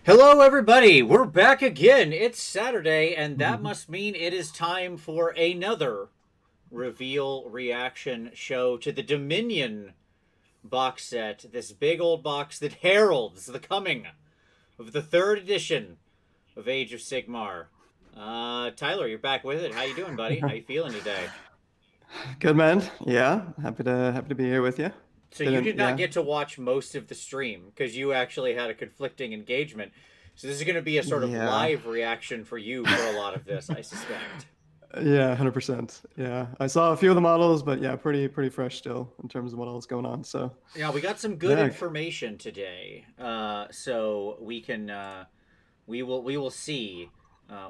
Hello, everybody. We're back again. It's Saturday, and that must mean it is time for another reveal reaction show to the Dominion box set. This big old box that heralds the coming of the third edition of Age of Sigmar. Tyler, you're back with it. How you doing, buddy? How you feeling today? Good man. Yeah, happy to be here with you. So you Didn't did not yeah get to watch most of the stream because you actually had a conflicting engagement. So this is going to be a sort of yeah live reaction for you for a lot of this, I suspect. yeah 100%. Yeah, I saw a few of the models, but yeah, pretty fresh still in terms of what else going on. So Yeah, we got some good yeah, information today, so we can we will see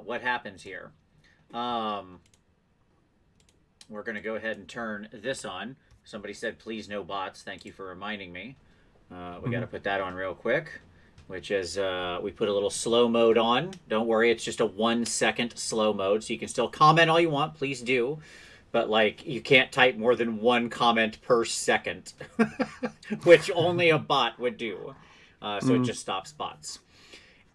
what happens here. Um, we're gonna go ahead and turn this on. Somebody said, "Please no bots." Thank you for reminding me. We got to mhm. put that on real quick. Which is we put a little slow mode on. Don't worry, it's just a 1 second slow mode, so you can still comment all you want. Please do, but like you can't type more than one comment per second, which only a bot would do. So it Mm. just stops bots.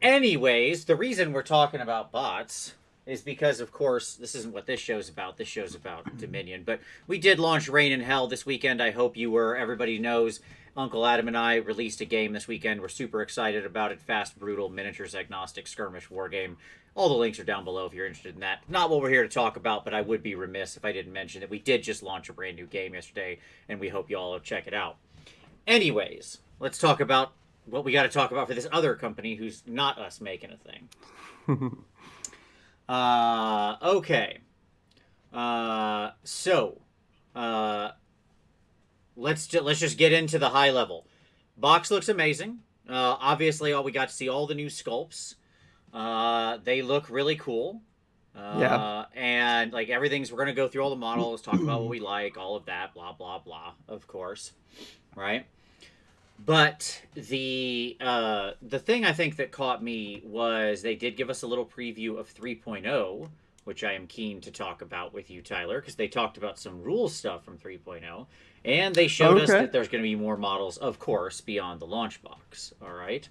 Anyways, the reason we're talking about bots is because, of course, this isn't what this show's about. This show's about Dominion. But we did launch Reign in Hell this weekend. I hope you were. Everybody knows Uncle Adam and I released a game this weekend. We're super excited about it. Fast, brutal, miniatures agnostic skirmish war game. All the links are down below if you're interested in that. Not what we're here to talk about, but I would be remiss if I didn't mention that we did just launch a brand new game yesterday, and we hope you all will check it out. Anyways, let's talk about what we got to talk about for this other company who's not us making a thing. Okay. So, uh, let's just get into the high level. Box looks amazing. Obviously, all we got to see all the new sculpts. They look really cool. Yeah. And like everything's, we're gonna go through all the models, talk about what we like, all of that, blah blah blah. Of course, right? But the thing I think that caught me was they did give us a little preview of 3.0, which I am keen to talk about with you, Tyler, because they talked about some rule stuff from 3.0, and they showed us Okay. that there's going to be more models, of course, beyond the launch box. All right,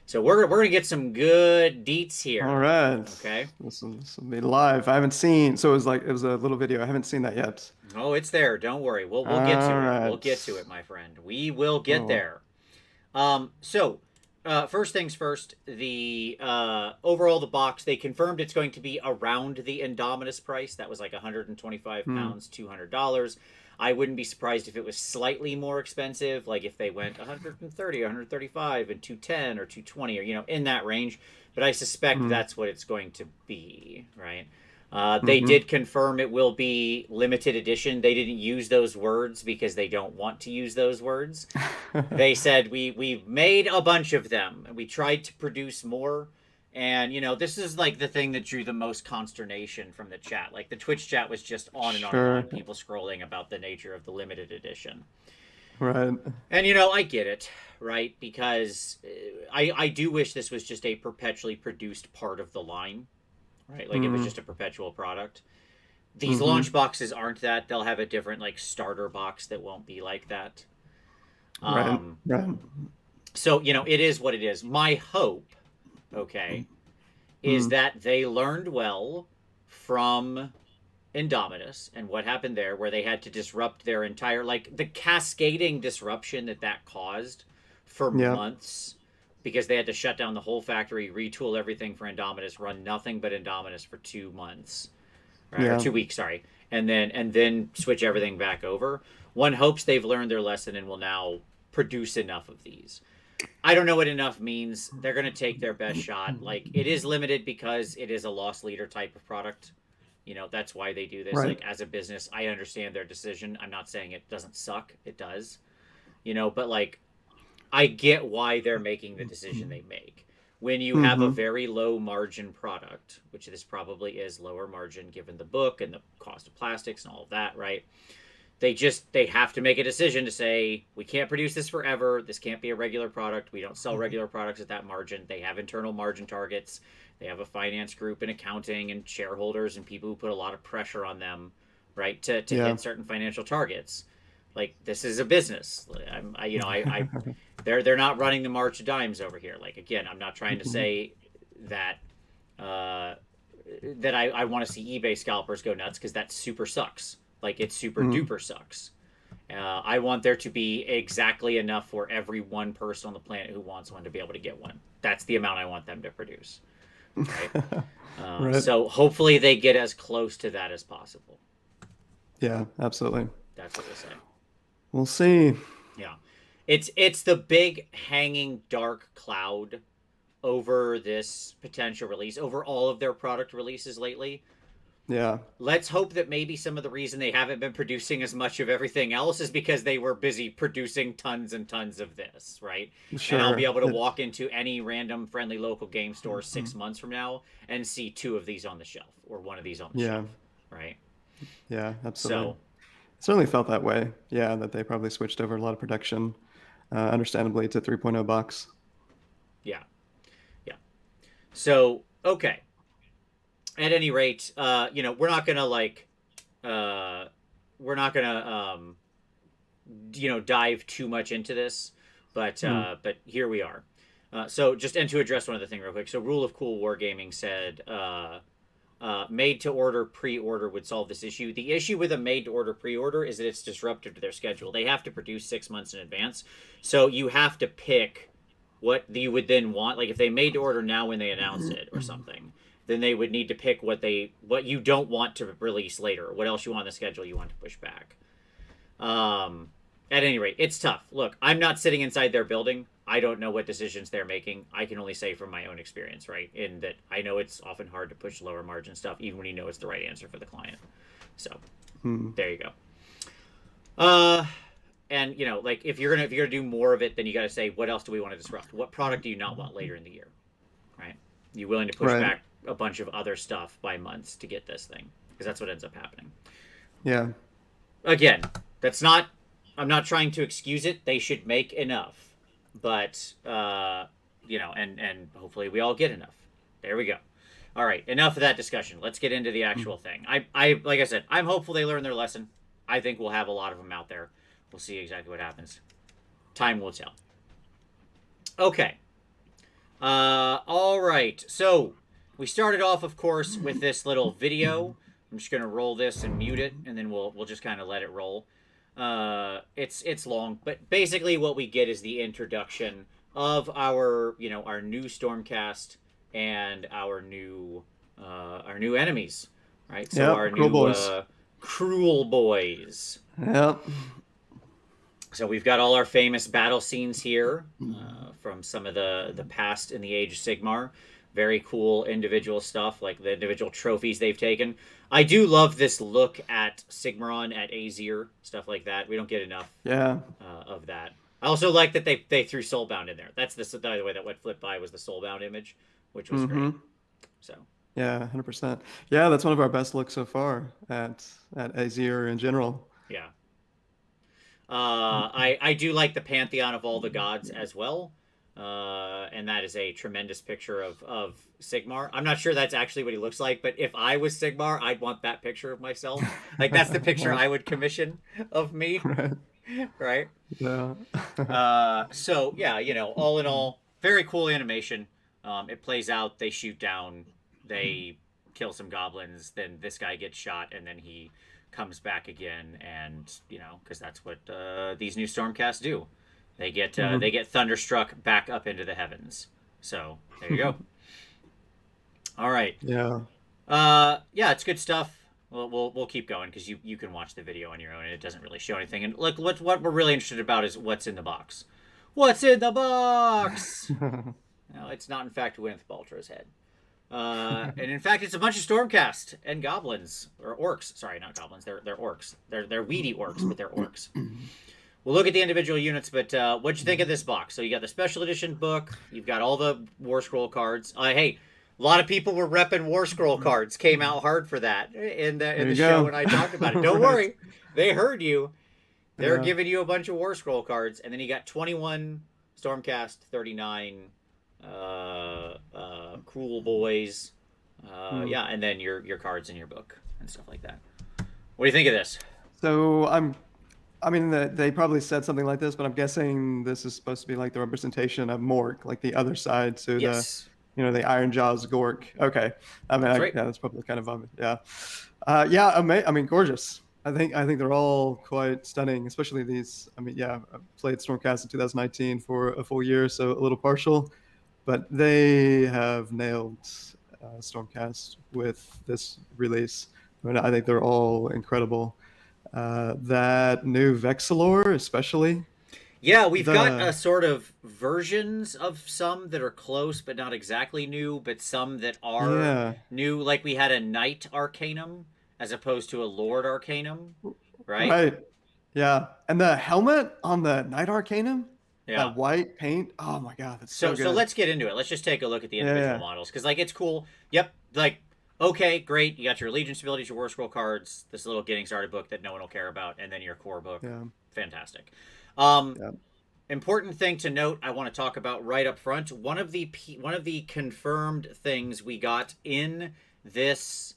so we're gonna get some good deets All here. right. Okay. This will be live. I haven't seen. So it was a little video. I haven't seen that yet. Oh, it's there. Don't worry. We'll get All to it. We'll right. get to it, my friend. We will get Cool. there. So, first things first, the overall the box, they confirmed it's going to be around the Indominus price. That was like 125 Hmm. pounds, $200. I wouldn't be surprised if it was slightly more expensive, like if they went 130, 135, and 210 or 220, or in that range. But I suspect Hmm. that's what it's going to be, right? They Mm-hmm. did confirm it will be limited edition. They didn't use those words because they don't want to use those words. They said we made a bunch of them and we tried to produce more. And this is like the thing that drew the most consternation from the chat. Like the Twitch chat was just on and on and on, Sure. people scrolling about the nature of the limited edition. Right. And I get it, right? Because I do wish this was just a perpetually produced part of the line, right? Like it was Hmm. just a perpetual product. These launch Mm-hmm. boxes aren't that. They'll have a different like starter box that won't be like that. Right. Um, Right. so it is what it is. My hope, okay, is Hmm. that they learned well from Indominus and what happened there, where they had to disrupt their entire, like the cascading disruption that caused for Yeah. months, because they had to shut down the whole factory, retool everything for Indominus, run nothing but Indominus for 2 months, right, or Yeah. 2 weeks, sorry, and then switch everything back over. One hopes they've learned their lesson and will now produce enough of these. I don't know what enough means. They're going to take their best shot. Like it is limited because it is a loss leader type of product. That's why they do this. Right. Like as a business, I understand their decision. I'm not saying it doesn't suck. It does. But like I get why they're making the decision they make. When you have a Mm-hmm. very low margin product, which this probably is lower margin given the book and the cost of plastics and all of that, right? They have to make a decision to say we can't produce this forever. This can't be a regular product. We don't sell regular products at that margin. They have internal margin targets. They have a finance group and accounting and shareholders and people who put a lot of pressure on them, right, to Yeah. hit certain financial targets. Like, this is a business. They're not running the March of Dimes over here. Like, again, I'm not trying to say that I want to see eBay scalpers go nuts, because that super sucks. Like, it super duper sucks. I want there to be exactly enough for every one person on the planet who wants one to be able to get one. That's the amount I want them to produce. Right? Right. So hopefully they get as close to that as possible. Yeah, absolutely. That's what we'll say. We'll see. Yeah. It's the big hanging dark cloud over this potential release, over all of their product releases lately. Yeah. Let's hope that maybe some of the reason they haven't been producing as much of everything else is because they were busy producing tons and tons of this, right? Sure. And I'll be able to walk into any random friendly local game store 6 months from now and see 2 of these on the shelf, or 1 of these on the shelf, right? Yeah, absolutely. So, it certainly felt that way. Yeah, that they probably switched over a lot of production, understandably, to 3.0 box. yeah. Yeah. So, okay. At any rate, we're not gonna dive too much into this, but here we are. So just and to address one other thing real quick. So Rule of Cool Wargaming said made to order pre-order would solve this issue. The issue with a made to order pre-order is that it's disruptive to their schedule. They have to produce 6 months in advance, so you have to pick what you would then want. Like, if they made to order now when they announce it or something, then they would need to pick what you don't want to release later, what else you want on the schedule you want to push back. At any rate, it's tough. Look, I'm not sitting inside their building. I don't know what decisions they're making. I can only say from my own experience, right? In that I know it's often hard to push lower margin stuff, even when you know it's the right answer for the client. So, there you go. And like, if you're gonna do more of it, then you got to say, what else do we want to disrupt? What product do you not want later in the year, right? You willing to push back a bunch of other stuff by months to get this thing, because that's what ends up happening. Yeah. Again, I'm not trying to excuse it. They should make enough, but and hopefully we all get enough. There we go. All right, enough of that discussion. Let's get into the actual thing. I like I said, I'm hopeful they learn their lesson. I think we'll have a lot of them out there. We'll see exactly what happens. Time will tell. Okay. All right. So we started off, of course, with this little video. I'm just gonna roll this and mute it, and then we'll just kind of let it roll. It's long, but basically what we get is the introduction of our new Stormcast and our new enemies, right? So our cruel new boys. Cruel Boys. Yep. So we've got all our famous battle scenes here from some of the past in the Age of Sigmar. Very cool individual stuff, like the individual trophies they've taken. I do love this look at Sigmaron, at Azir, stuff like that. We don't get enough of that. I also like that they threw Soulbound in there. That's by the way, that what flipped by was the Soulbound image, which was great. So yeah, 100%. Yeah, that's one of our best looks so far at Azir in general. Yeah. I do like the pantheon of all the gods as well. And that is a tremendous picture of Sigmar. I'm not sure that's actually what he looks like, but if I was Sigmar, I'd want that picture of myself. Like, that's the picture I would commission of me. Right? Yeah. So, yeah, all in all, very cool animation. It plays out, they shoot down, they kill some goblins, then this guy gets shot, and then he comes back again, and, because that's what these new Stormcasts do. They get thunderstruck back up into the heavens. So there you go. All right. Yeah. Yeah, it's good stuff. We'll keep going, because you can watch the video on your own, and it doesn't really show anything. And look, what we're really interested about is what's in the box. What's in the box? No, it's not in fact Gwyneth Paltrow's head. And in fact, it's a bunch of Stormcast and goblins, or orcs. Sorry, not goblins. They're orcs. They're weedy orcs, but they're orcs. We'll look at the individual units, but what'd you think of this box? So you got the special edition book. You've got all the War Scroll cards. Hey, a lot of people were repping War Scroll cards. Came out hard for that in the show when I talked about it. Don't worry, they heard you. They're giving you a bunch of War Scroll cards, and then you got 21 Stormcast, 39 Cruel Boys. Yeah, and then your cards in your book and stuff like that. What do you think of this? So I mean, they probably said something like this, but I'm guessing this is supposed to be like the representation of Mork, like the other side to the, Yes, the Iron Jaws Gork. Okay, I mean, that's right. yeah, that's probably kind of obvious. Yeah, yeah, I mean, gorgeous. I think they're all quite stunning, especially these. I mean, yeah, I played Stormcast in 2019 for a full year, so a little partial, but they have nailed Stormcast with this release. I mean, I think they're all incredible. That new Vexilor, especially Yeah, we've got the sort of versions of some that are close but not exactly new, but some that are yeah, new. Like we had a Knight Arcanum as opposed to a Lord Arcanum, right? right, yeah, and the helmet on the Knight Arcanum, Yeah. that white paint. Oh my god, that's so So good. let's get into it. Let's just take a look at the Yeah, individual yeah, models because like it's cool. Yep, like okay, great. You got your Allegiance abilities, your War Scroll cards, this little getting started book that no one will care about, and then your core book. yeah, Fantastic. Um, yeah. Important thing to note. I want to talk about right up front. One of the confirmed things we got in this.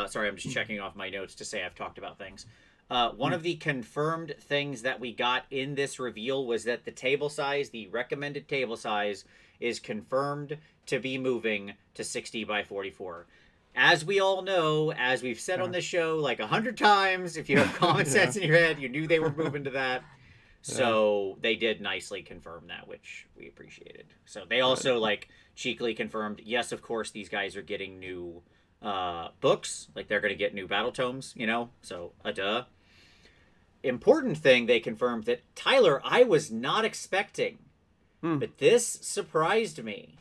Sorry, I'm just checking off my notes to say I've talked about things. One of the confirmed things that we got in this reveal was that the table size, the recommended table size, is confirmed to be moving to 60 by 44. As we all know, as we've said on Yeah, this show like 100 times, if you have common yeah, sense in your head, you knew they were moving to that. yeah, So they did nicely confirm that, which we appreciated. So they right. also like cheekily confirmed, yes, of course, these guys are getting new books. Like they're going to get new battle tomes, So a duh. Important thing they confirmed that Tyler, I was not expecting, Hmm. but this surprised me.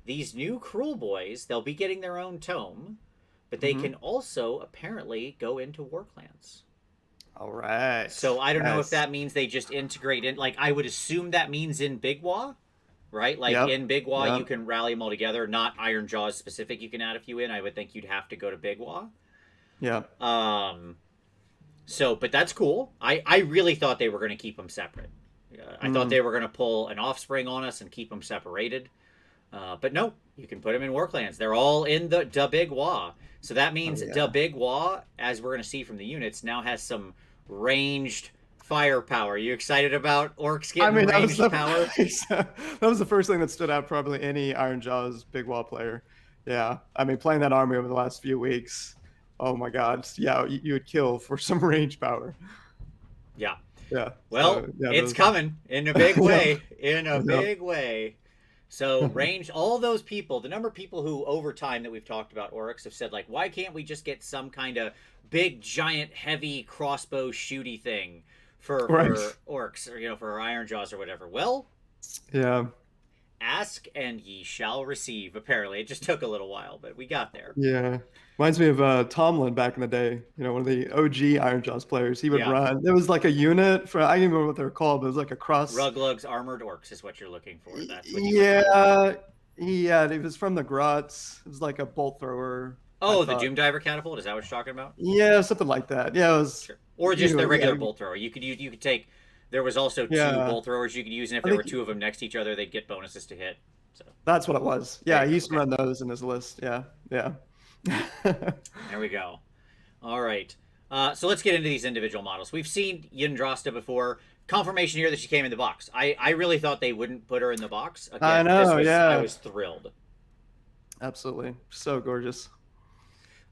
These new Cruel Boys, they'll be getting their own tome, but they Mm-hmm. can also apparently go into Warclans. All right. So I don't know if Yes. that means they just integrate in. Like I would assume that means in Big Wa, right? Like Yep. in Big Wa, you Yep. can rally them all together. Not Iron Jaws specific. You can add a few in. I would think you'd have to go to Big Wa. Yep. Um. So, but that's cool. I really thought they were going to keep them separate. I thought Mm. they were going to pull an offspring on us and keep them separated. But no, you can put them in Warclans. They're all in the Big Wa. So that Oh means the yeah. Big Wa, as we're going to see from the units, now has some ranged firepower. You excited about orcs I getting mean, that was ranged the power? that was the first thing that stood out. Probably any Iron Jaws big wall player. Yeah, I mean, playing that army over the last few weeks. Oh my God, yeah, you would kill for some range power. Yeah. Yeah. So Well, yeah, it's those. coming in a big Yep. way. In a Yep. big way. So range, all those people, the number of people who over time that we've talked about Oryx have said like, why can't we just get some kind of big, giant, heavy crossbow shooty thing for Right. orcs or for our Iron Jaws or whatever? Well, Yeah. ask and ye shall receive. Apparently, it just took a little while, but we got there. Yeah. Reminds me of Tomlin back in the day. One of the OG Iron Jaws players. He would Yeah, run. There was like a unit for I don't even remember what they were called, but it was like a cross. Ruglugs armored orcs is what you're looking for. That's what he was running. Yeah. Yeah. It was from the Grots. It was like a bolt thrower, I Oh, the thought. Doom Diver catapult. Is that what you're talking about? Yeah, something like that. Yeah, it was. Sure. Or just the Yeah, regular bolt thrower. You could take. There was also two yeah. bolt throwers you could use, and if I there were think two of them next to each other, they'd get bonuses to hit. So that's what it was. there Yeah, you he go. used to Okay, run those in his list. Yeah, yeah. there we go. All right. So let's get into these individual models. We've seen Drosta before. Confirmation here that she came in the box. I really thought they wouldn't put her in the box I again. know. I Yeah, was thrilled. absolutely. So gorgeous.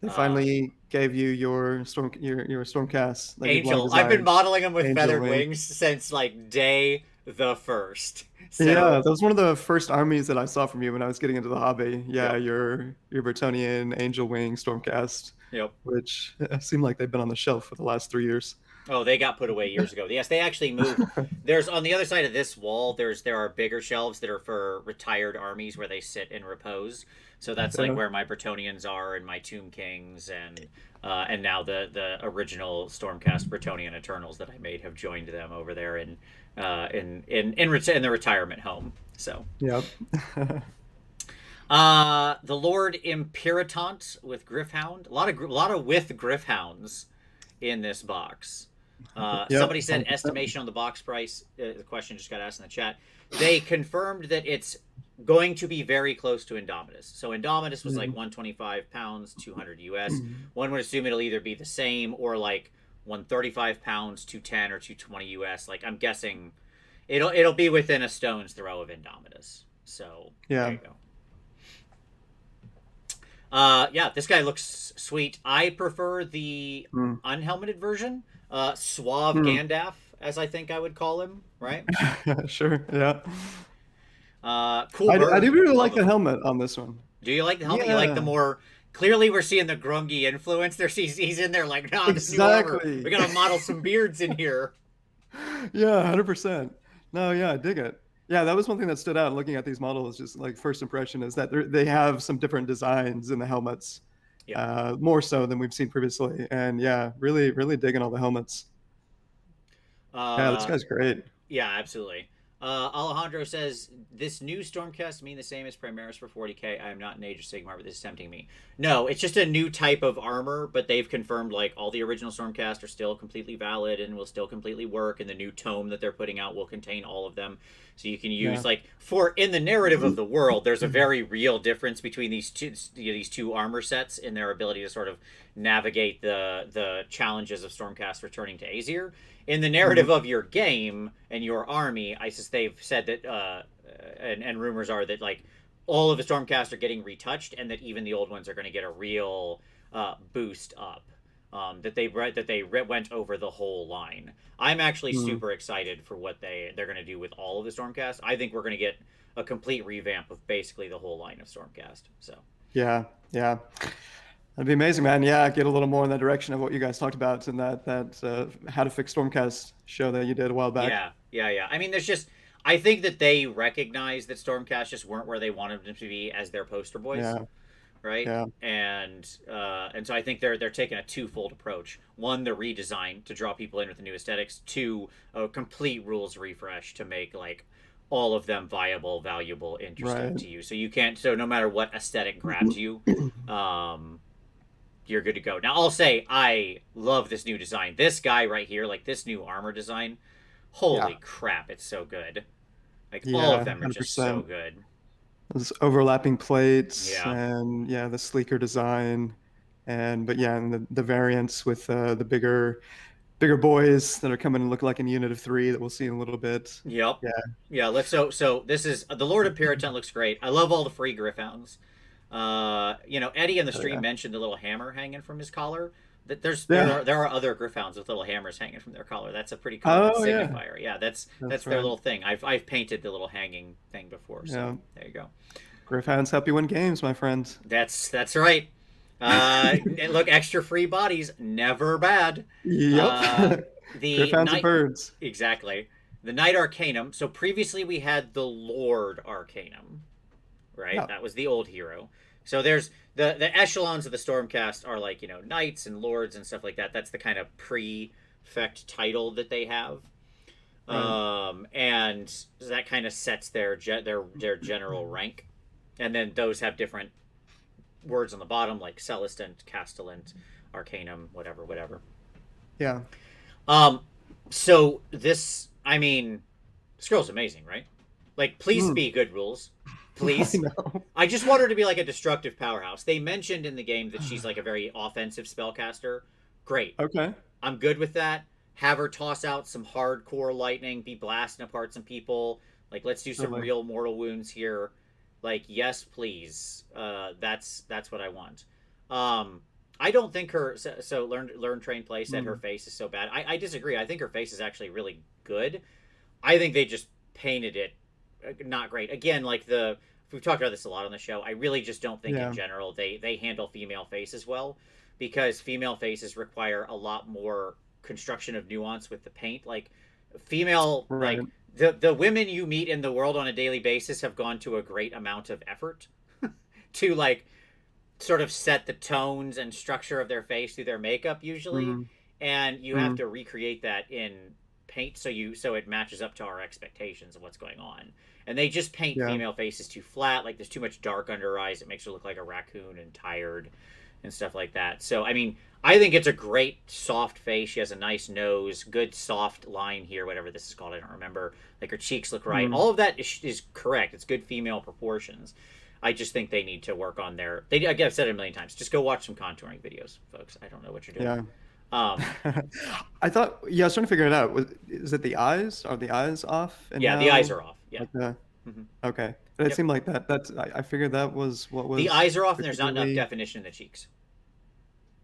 They Uh, finally gave you your your stormcast that you've long Angel. I've been desired. modeling them with Angel feathered wing. wings since like day the first. Yeah, So that was one of the first armies that I saw from you when I was getting into the hobby. Yeah, yep, your Bretonian Angel Wing Stormcast, yep. which seem like they've been on the shelf for the last 3 years. Oh, they got put away years ago. Yes, they actually moved. There's on the other side of this wall. There are bigger shelves that are for retired armies where they sit and repose. So that's like Yeah. where my Bretonians are and my Tomb Kings and now the original Stormcast Bretonian Eternals that I made have joined them over there in the retirement home. So Yep. the Lord Imperatant with Griffhound. A lot of with Griffhounds in this box. Yep. Somebody said 100%. estimation on the box price. The question just got asked in the chat. They confirmed that it's going to be very close to Indomitus. So Indomitus was like Mhm. 125 pounds, 200 US. Mhm. One would assume it'll either be the same or like 135 pounds, 210 or 220 US. Like I'm guessing it'll be within a stone's throw of Indomitus. So there Yeah. you go. Yeah, this guy looks sweet. I prefer the Mm. unhelmeted version. Suave Mm. Gandalf, as I think I would call him, right? Sure. Yeah. Cool I bird. do really Love like the him. helmet on this one. Do you like the helmet? You like the Yeah. more clearly we're seeing the grungy influence. He's in there like, nah, this new armor. Exactly. We gotta model some beards in here. Yeah, 100%. No, yeah, I dig it. Yeah, that was one thing that stood out looking at these models. Just like first impression is that they have some different designs in the helmets, Yep. more so than we've seen previously. And yeah, really, really digging all the helmets. Yeah, this Uh, guy's great. Yeah, absolutely. Alejandro says, this new Stormcast mean the same as Primaris for 40k. I am not an Age of Sigmar, but this is tempting me. No, it's just a new type of armor, but they've confirmed like all the original Stormcast are still completely valid and will still completely work, and the new tome that they're putting out will contain all of them. So you can use Yeah. like for in the narrative of the world, there's a very real difference between these two armor sets in their ability to sort of navigate the challenges of Stormcast returning to Aesir. In the narrative of your game and your army, they've said that, and rumors are that like all of the Stormcast are getting retouched, and that even the old ones are going to get a real boost up. That they went over the whole line. I'm actually Mm. super excited for what they're going to do with all of the Stormcast. I think we're going to get a complete revamp of basically the whole line of Stormcast. So Yeah, yeah. That'd be amazing, man. Yeah, get a little more in that direction of what you guys talked about in that How to Fix Stormcast show that you did a while back. yeah. I mean, I think that they recognize that Stormcast just weren't where they wanted them to be as their poster boys, Yeah, right? yeah, And so I think they're taking a twofold approach. One, the redesign to draw people in with the new aesthetics. Two, a complete rules refresh to make like all of them viable, valuable, interesting right. to you. So you can't. So no matter what aesthetic grabs you, um, you're good to go. Now I'll say I love this new design. This guy right here, like this new armor design, Yeah, holy crap, it's so good. Like all of yeah, them are just so 100%. good. Those overlapping plates Yeah. and yeah, the sleeker design, and but yeah, and the variants with the bigger boys that are coming and look like in unit of three that we'll see in a little bit. Yep. Yeah, Yeah, so this is the Lord of Piriton looks great. I love all the free Gryphounds. Eddie in the oh stream yeah, mentioned the little hammer hanging from his collar. That yeah. there are other Gryphounds with little hammers hanging from their collar. That's a pretty common Oh yeah, signifier. Yeah, that's that's their right. little thing. I've painted the little hanging thing before, so Yeah, there you go. Greyhounds help you win games, my friend. That's right. Look, extra free bodies never bad. Uh, Yep. the Greyhounds and night birds. exactly the Knight Arcanum. So previously we had the Lord Arcanum, right? Yeah, That was the old hero. So there's the echelons of the Stormcast are like knights and lords and stuff like that. That's the kind of prefect title that they have, right. and that kind of sets their general rank. And then those have different words on the bottom like Celestant, Castellant, Arcanum, whatever. Yeah. Um, so this, I mean, Scroll's amazing, right? Like, please Mm. be good rules, I please. know. I just want her to be like a destructive powerhouse. They mentioned in the game that she's like a very offensive spellcaster. Great, Okay. I'm good with that. Have her toss out some hardcore lightning, be blasting apart some people. Like, let's do some Totally. real mortal wounds here. Like, yes, please. That's what I want. I don't think so learn train play said her Mm. face is so bad. I disagree. I think her face is actually really good. I think they just painted it not great. Again, like we've talked about this a lot on the show. I really just don't think in Yeah. general they handle female faces well, because female faces require a lot more construction of nuance with the paint. Like female Right. like the women you meet in the world on a daily basis have gone to a great amount of effort to like sort of set the tones and structure of their face through their makeup usually, Mm. and you have Mm. to recreate that in paint so it matches up to our expectations of what's going on. And they just paint Yeah. female faces too flat. Like there's too much dark under her eyes. It makes her look like a raccoon and tired and stuff like that. So I mean, I think it's a great soft face. She has a nice nose, good soft line here, whatever this is called. I don't remember. Like her cheeks look right. Mm. All of that is correct. It's good female proportions. I just think they need to work on their. I've said it a million times. Just go watch some contouring videos, folks. I don't know what you're doing. Yeah. Um, I thought, yeah, I was trying to figure it out. Is it the eyes? Are the eyes off? And yeah, the eyes now, are off. Yeah. like the, Hmm. okay. But it Yep. seemed like I figured that was what The was eyes are off, and there's not enough particularly, definition in the cheeks.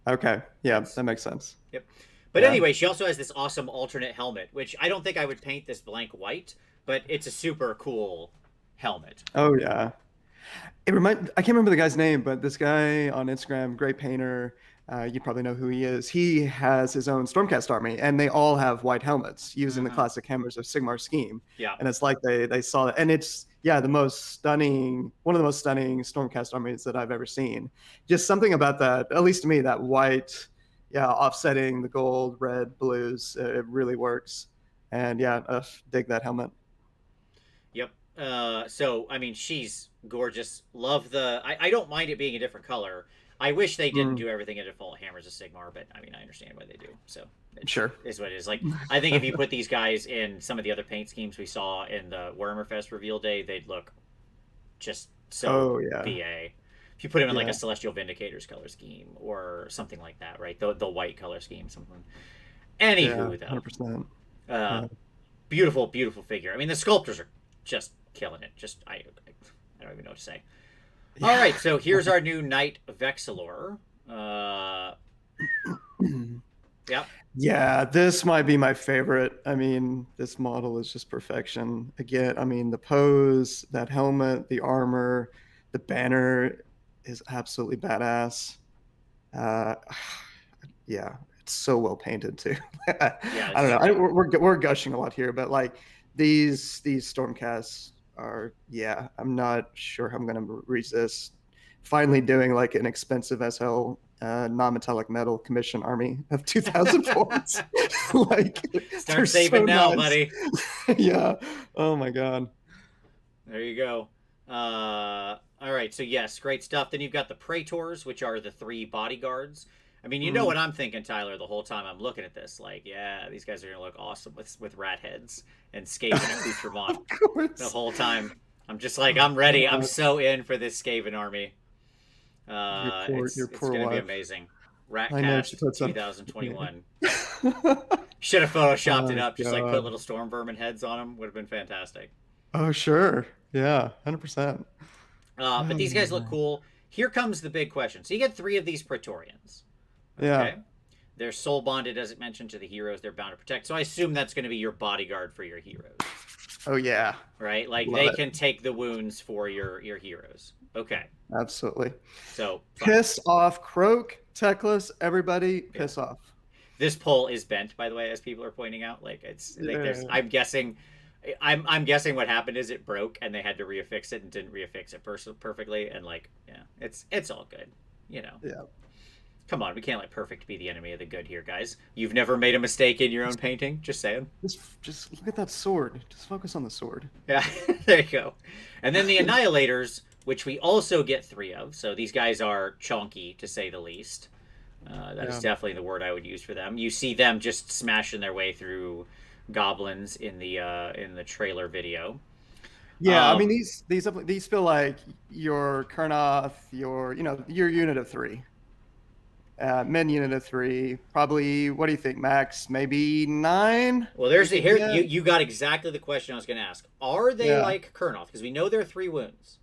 okay. Yeah, That's that yep. makes sense. Yep. But Yeah. anyway, she also has this awesome alternate helmet, which I don't think I would paint this blank white, but it's a super cool helmet. Oh, yeah. I can't remember the guy's name, but this guy on Instagram, great painter. You probably know who he is. He has his own Stormcast army, and they all have white helmets using the Hmm. classic hammers of Sigmar scheme. Yeah. And it's like they saw it, and it's one of the most stunning Stormcast armies that I've ever seen. Just something about that, at least to me, that white, yeah, offsetting the gold, red, blues, it really works. And yeah, dig that helmet. Yep. So I mean, she's gorgeous. Love the. I don't mind it being a different color. I wish they didn't Mm, do everything in default hammers of Sigmar, but I mean, I understand why they do. So it sure. is what it is. Like, I think if you put these guys in some of the other paint schemes we saw in the Warhammer Fest reveal day, they'd look just so Oh yeah, BA. If you put them in like a yeah, Celestial Vindicators color scheme or something like that, right? The white color scheme, something. yeah, Anywho, 100%. though, Yeah. beautiful, beautiful figure. I mean, the sculptors are just killing it. Just I don't even know what to say. All Yeah. right, so here's our new Knight Vexilor. Yep. Yeah, this might be my favorite. I mean, this model is just perfection. Again, I mean, the pose, that helmet, the armor, the banner is absolutely badass. Uh, yeah, it's so well painted too. I Yeah, don't it's know. great. We're gushing a lot here, but like these Stormcasts are, yeah, I'm not sure how I'm gonna resist finally doing like an expensive as hell non-metallic metal commission army of 2,000 points. Like they're Start so saving now, nice. buddy. Yeah. Oh my god. There you go. All right, so yes, great stuff. Then you've got the Praetors, which are the three bodyguards. I mean, you know Mm, what I'm thinking, Tyler, the whole time I'm looking at this. Like, yeah, these guys are gonna look awesome with rat heads and Skaven accoutrement. of The course. whole time, I'm just like, I'm ready. I'm God, so in for this Skaven army. your It's poor gonna be wife. amazing. I know she Ratcast puts up. Yeah. 2021. Should have photoshopped it Oh up, just like put god. little storm vermin heads on them. Would have been fantastic. Oh sure. Yeah. 100%. But Oh these guys look man. cool. Here comes the big question. So you get three of these Praetorians. Yeah. Okay. They're soul bonded, as it mentioned, to the heroes they're bound to protect. So I assume that's going to be your bodyguard for your heroes, Oh yeah. right? Like Love they it. can take the wounds for your heroes. Okay. Absolutely. So fine. Piss off, Croak, Teclis, everybody, Yeah. piss off. This poll is bent, by the way, as people are pointing out. Like it's like there's. Yeah. I'm guessing. I'm guessing what happened is it broke and they had to reaffix it and didn't reaffix it perfectly. And like, yeah, it's all good. You know. Yeah. Come on, we can't let perfect be the enemy of the good here, guys. You've never made a mistake in your own painting. Just saying. Just look at that sword. Just focus on the sword. Yeah, there you go. And then the Annihilators, which we also get three of. So these guys are chunky, to say the least. That is Yeah. definitely the word I would use for them. You see them just smashing their way through goblins in the trailer video. Yeah, I mean Um, these feel like your Kurnoth, your unit of three. Men unit of three. Probably what do you think, Max? Maybe nine? well, You there's the could here get? you got exactly the question I was going to ask. Are they Yeah. like Kurnoth? Because we know there are three wounds.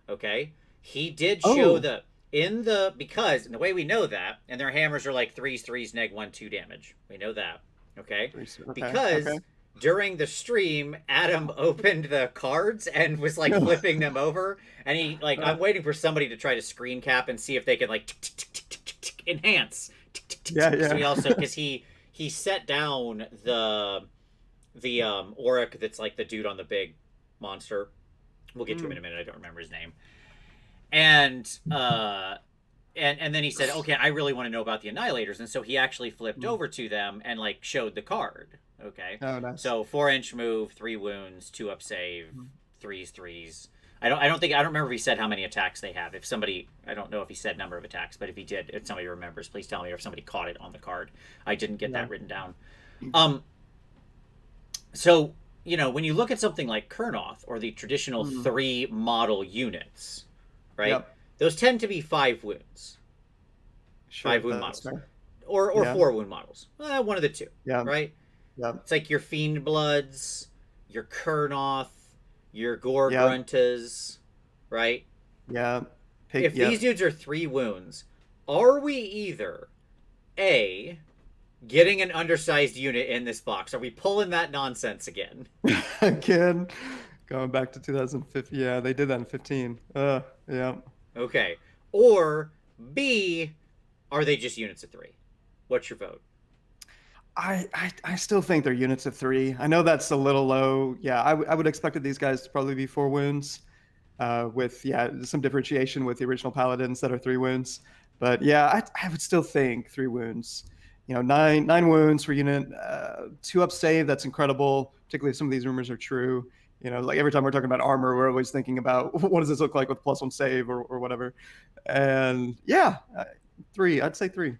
Okay, he did show Oh. the in the because and the way we know that, and their hammers are like threes, neg 1/2 damage. We know that. Okay, Okay. Okay. because during the stream, Adam opened the cards and was like flipping them over, and he like I'm waiting for somebody to try to screen cap and see if they can like enhance. Yeah, So he yeah. also because he set down the Oryx that's like the dude on the big monster. We'll get to him in Mm, a minute. I don't remember his name. And and then he said, "Okay, I really want to know about the Annihilators." And so he actually flipped mm. over to them and like showed the card. Okay, Oh, nice. so 4-inch move, three wounds, two up save, Mm. threes. I don't remember if he said how many attacks they have. If somebody, I don't know if he said number of attacks, but if he did, if somebody remembers, please tell me, or if somebody caught it on the card. I didn't get Yeah. that written down. Um, so when you look at something like Kurnoth or the traditional Mm. three model units, right? Yep. Those tend to be five wounds, Sure. five wound That's models. fair. or Yeah. 4 wound models. One of the two, Yeah. right? Yeah. It's like your Fiend Bloods, your Kurnoth, your Gore Yeah. Gruntas, right? Yeah. If Yeah. these dudes are 3 wounds, are we either A, getting an undersized unit in this box? Are we pulling that nonsense again? Again, going back to 2015. Yeah, they did that in 15. Yeah. Okay. Or B, are they just units of 3? What's your vote? I still think they're units of 3. I know that's a little low. Yeah, I would expected these guys to probably be 4 wounds, with some differentiation with the original paladins that are 3 wounds. But yeah, I would still think 3 wounds. Nine wounds for unit, 2 up save. That's incredible, particularly if some of these rumors are true. Like every time we're talking about armor, we're always thinking about what does this look like with +1 save or whatever. And yeah, 3. I'd say 3.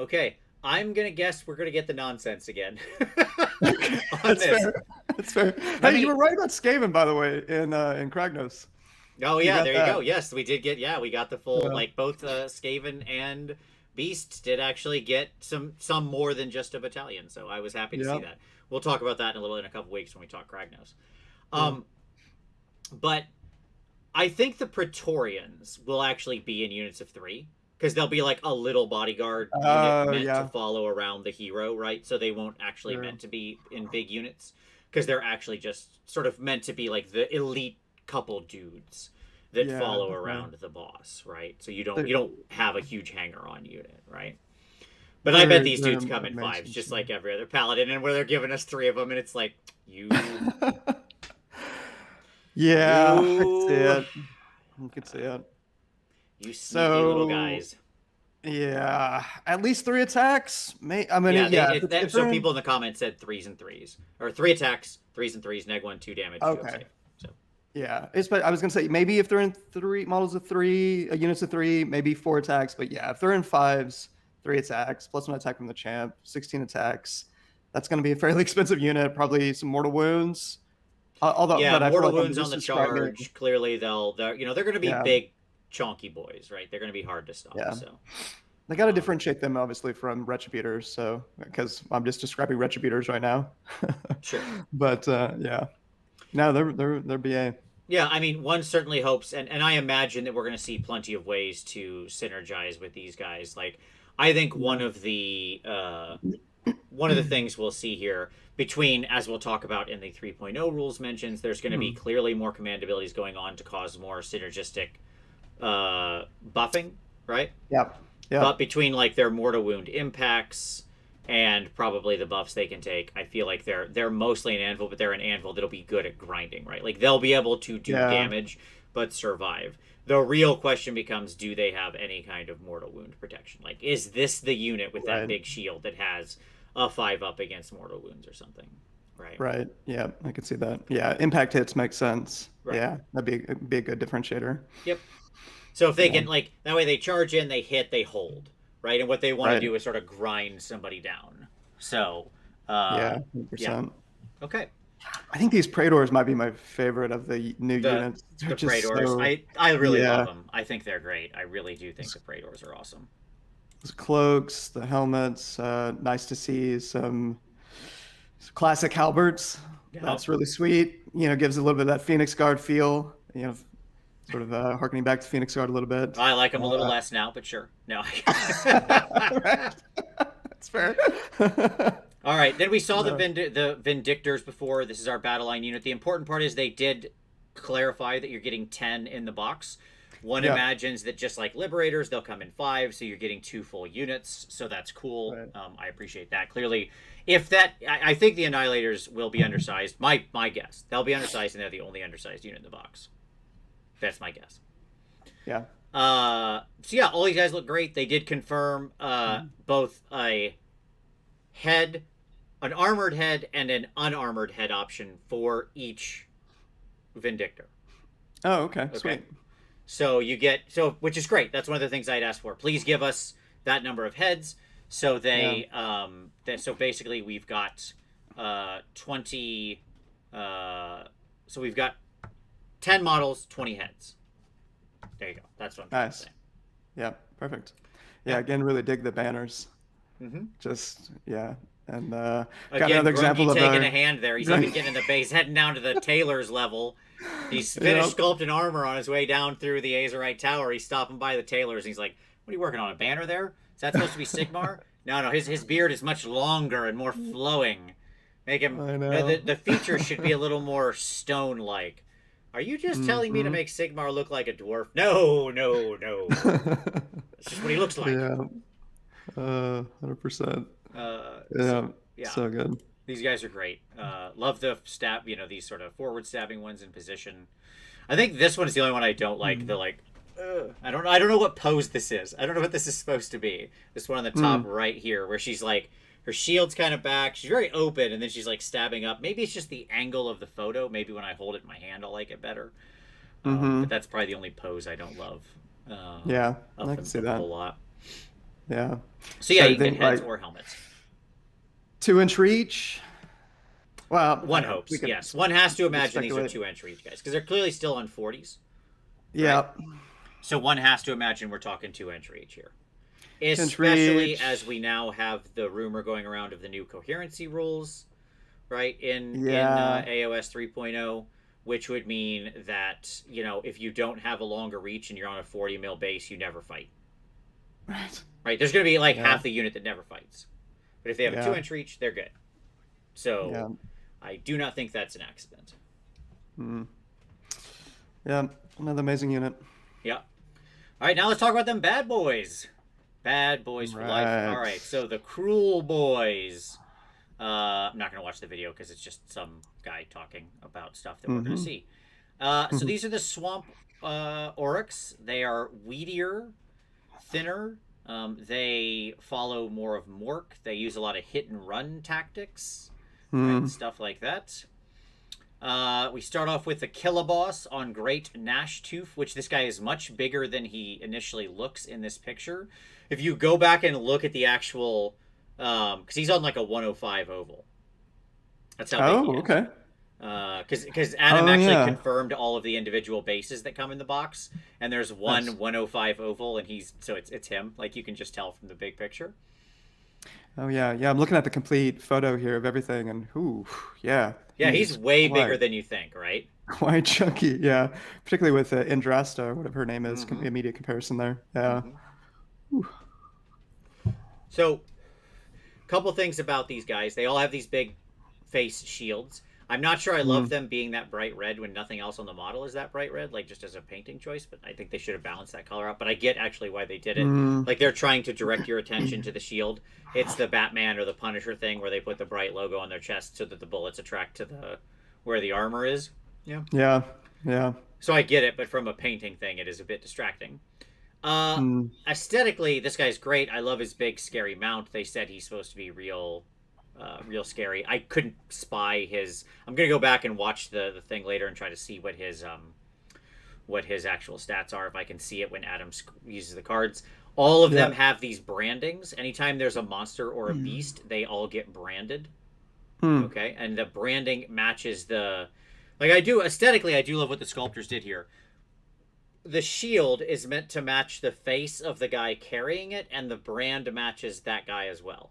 Okay. I'm going to guess we're going to get the nonsense again Okay, on that's this. fair. That's fair. Let Hey, me- you were right about Skaven, by the way, in Kragnos. Oh, You yeah, got there that. you go. Yes, we did get, we got the full, Yeah. like, both Skaven and Beast did actually get some more than just a battalion, so I was happy to see Yeah. that. We'll talk about that in a couple weeks when we talk Kragnos. Yeah. But I think the Praetorians will actually be in units of 3, because they'll be like a little bodyguard unit meant to follow around the hero, right? So they won't actually meant to be in big units, because they're actually just sort of meant to be like the elite couple dudes that follow around the boss, right? So you don't have a huge hanger on unit, right? But I bet these dudes come in 5s, just like every other paladin, and where they're giving us 3 of them, and it's like you. Yeah, I could see it. You could see it. You sneaky little guys. Yeah, at least 3 attacks. So people in the comments said 3s and 3s, or 3 attacks, 3s and 3s, neg 1, 2 damage. Okay. So yeah, I was gonna say maybe if they're in 3 models of 3, units of 3, maybe 4 attacks. But yeah, if they're in 5s, 3 attacks +1 attack from the champ, 16 attacks. That's gonna be a fairly expensive unit. Probably some mortal wounds. Although, yeah, but mortal wounds on the charge. Clearly, they're going to be big, chonky boys, right? They're going to be hard to stop. Yeah. So they got to differentiate them obviously from retributors. So because I'm just describing retributors right now. Sure. But yeah, no, they're BA. Yeah, I mean, one certainly hopes, and I imagine that we're going to see plenty of ways to synergize with these guys. Like, I think one of the things we'll see here between, as we'll talk about in the 3.0 rules mentions, there's going to be clearly more command abilities going on to cause more synergistic buffing, right? Yep. But between like their mortal wound impacts and probably the buffs they can take, I feel like they're mostly an anvil, but they're an anvil that'll be good at grinding, right? Like they'll be able to do damage but survive. The real question becomes, do they have any kind of mortal wound protection? Like, is this the unit with that big shield that has a 5-up against mortal wounds or something? Right. Yeah, I could see that. Yeah, impact hits makes sense. Right. Yeah, that'd be a good differentiator. Yep. So if they can, like, that way they charge in, they hit, they hold, right? And what they want to do is sort of grind somebody down. So, 100%. Yeah. Okay. I think these Praetors might be my favorite of the new units. The Praetors. I really love them. I think they're great. I really do think the Praetors are awesome. The cloaks, the helmets, nice to see some classic halberds. Yep. That's really sweet. Gives a little bit of that Phoenix Guard feel. Sort of harkening back to Phoenix Guard a little bit. I like them a little less now, but sure. No. That's fair. All right. Then we saw the Vindictors before. This is our battle line unit. The important part is they did clarify that you're getting 10 in the box. One imagines that just like Liberators, they'll come in 5, so you're getting 2 full units. So that's cool. Right. I appreciate that. Clearly, I think the Annihilators will be undersized. My guess. They'll be undersized, and they're the only undersized unit in the box. That's my guess. Yeah. So yeah, all these guys look great. They did confirm both an armored head and an unarmored head option for each Vindictor. Oh, okay. Sweet. So you get which is great. That's one of the things I'd asked for. Please give us that number of heads. So they so basically we've got 20. So we've got 10 models, 20 heads. There you go. That's what I'm trying to say. Yeah, perfect. Yeah, again, really dig the banners. Just yeah. And got Again, another Grungy example of taking a a hand there. He's even getting in the base, heading down to the tailor's level. He's finished Yep. sculpting armor on his way down through the Azerite Tower. He's stopping by the tailor's, and he's like, "What are you working on? A banner there? Is that supposed to be Sigmar?" No, no. His beard is much longer and more flowing. Make him. I No, know. the features should be a little more stone-like. Are you just telling me to Hmm. make Sigmar look like a dwarf? No, no, no. That's just what he looks like. Yeah. 100%. So Yeah. yeah, So good. these guys are great. Love the stab, these sort of forward stabbing ones in position. I think this one is the only one I don't like. The Mm. like, I don't know what pose this is. I don't know what this is supposed to be. This one on the top Mm. right here, where she's like, her shield's kind of back. She's very open, and then she's like stabbing up. Maybe it's just the angle of the photo. Maybe when I hold it in my hand, I'll like it better. But Mm-hmm. that's probably the only pose I don't love Yeah, of I can them see of the that. whole lot. Yeah. So yeah, So you you can think get heads like or helmets. 2-inch reach? Well, One hopes, we can yes. One has to imagine these are speculate. 2 inch each guys because they're clearly still on 40s, right? Yeah. So one has to imagine we're talking 2 inch reach here, 2-inch especially as reach. we now have the rumor going around of the new coherency rules, right? In Yeah. AoS 3.0, which would mean that if you don't have a longer reach and you're on a 40 mil base, you never fight. Right. Right? There's going to be like Yeah. half the unit that never fights, but if they have a two Yeah. inch reach, they're good. So Yeah. I do not think that's an accident. Mm. Yeah. Another amazing unit. Yeah. All right, now let's talk about them bad boys. Bad boys for life. All Right. right, so the cruel boys. I'm not going to watch the video because it's just some guy talking about stuff that we're going to Mm-hmm. see. So these are the swamp Oryx. They are weedier, thinner. They follow more of Mork. They use a lot of hit and run tactics, right? Mm. Stuff like that. We start off with the Killaboss on Great Nashtooth, which this guy is much bigger than he initially looks in this picture. If you go back and look at the actual, because he's on like a 105 oval. That's how big he Oh, is. okay. Because Adam Oh, actually yeah. confirmed all of the individual bases that come in the box, and there's one Nice. 105 oval, and it's him. Like you can just tell from the big picture. Oh, yeah. Yeah. I'm looking at the complete photo here of everything, and ooh, yeah, Yeah, he's he's way bigger quite than you think, right? quite chunky. Yeah, particularly with Drosta, or whatever her name is. Mm-hmm. Immediate comparison there. Yeah. Mm-hmm. Ooh. So couple things about these guys. They all have these big face shields. I'm not sure I love Mm. them being that bright red when nothing else on the model is that bright red, like just as a painting choice, but I think they should have balanced that color out. But I get actually why they did it. Mm. Like they're trying to direct your attention to the shield. It's the Batman or the Punisher thing where they put the bright logo on their chest so that the bullets attract to the where the armor is. Yeah. Yeah. Yeah. So I get it, but from a painting thing, it is a bit distracting. Uh, Mm. Aesthetically, this guy's great. I love his big, scary mount. They said he's supposed to be real scary. I couldn't spy his. I'm gonna go back and watch the thing later and try to see what his actual stats are if I can see it when Adam uses the cards. All of them Yeah. have these brandings. Anytime there's a monster or a Mm. beast, they all get branded. Mm. Okay, and the branding matches the. Like I do aesthetically, I do love what the sculptors did here. The shield is meant to match the face of the guy carrying it, and the brand matches that guy as well.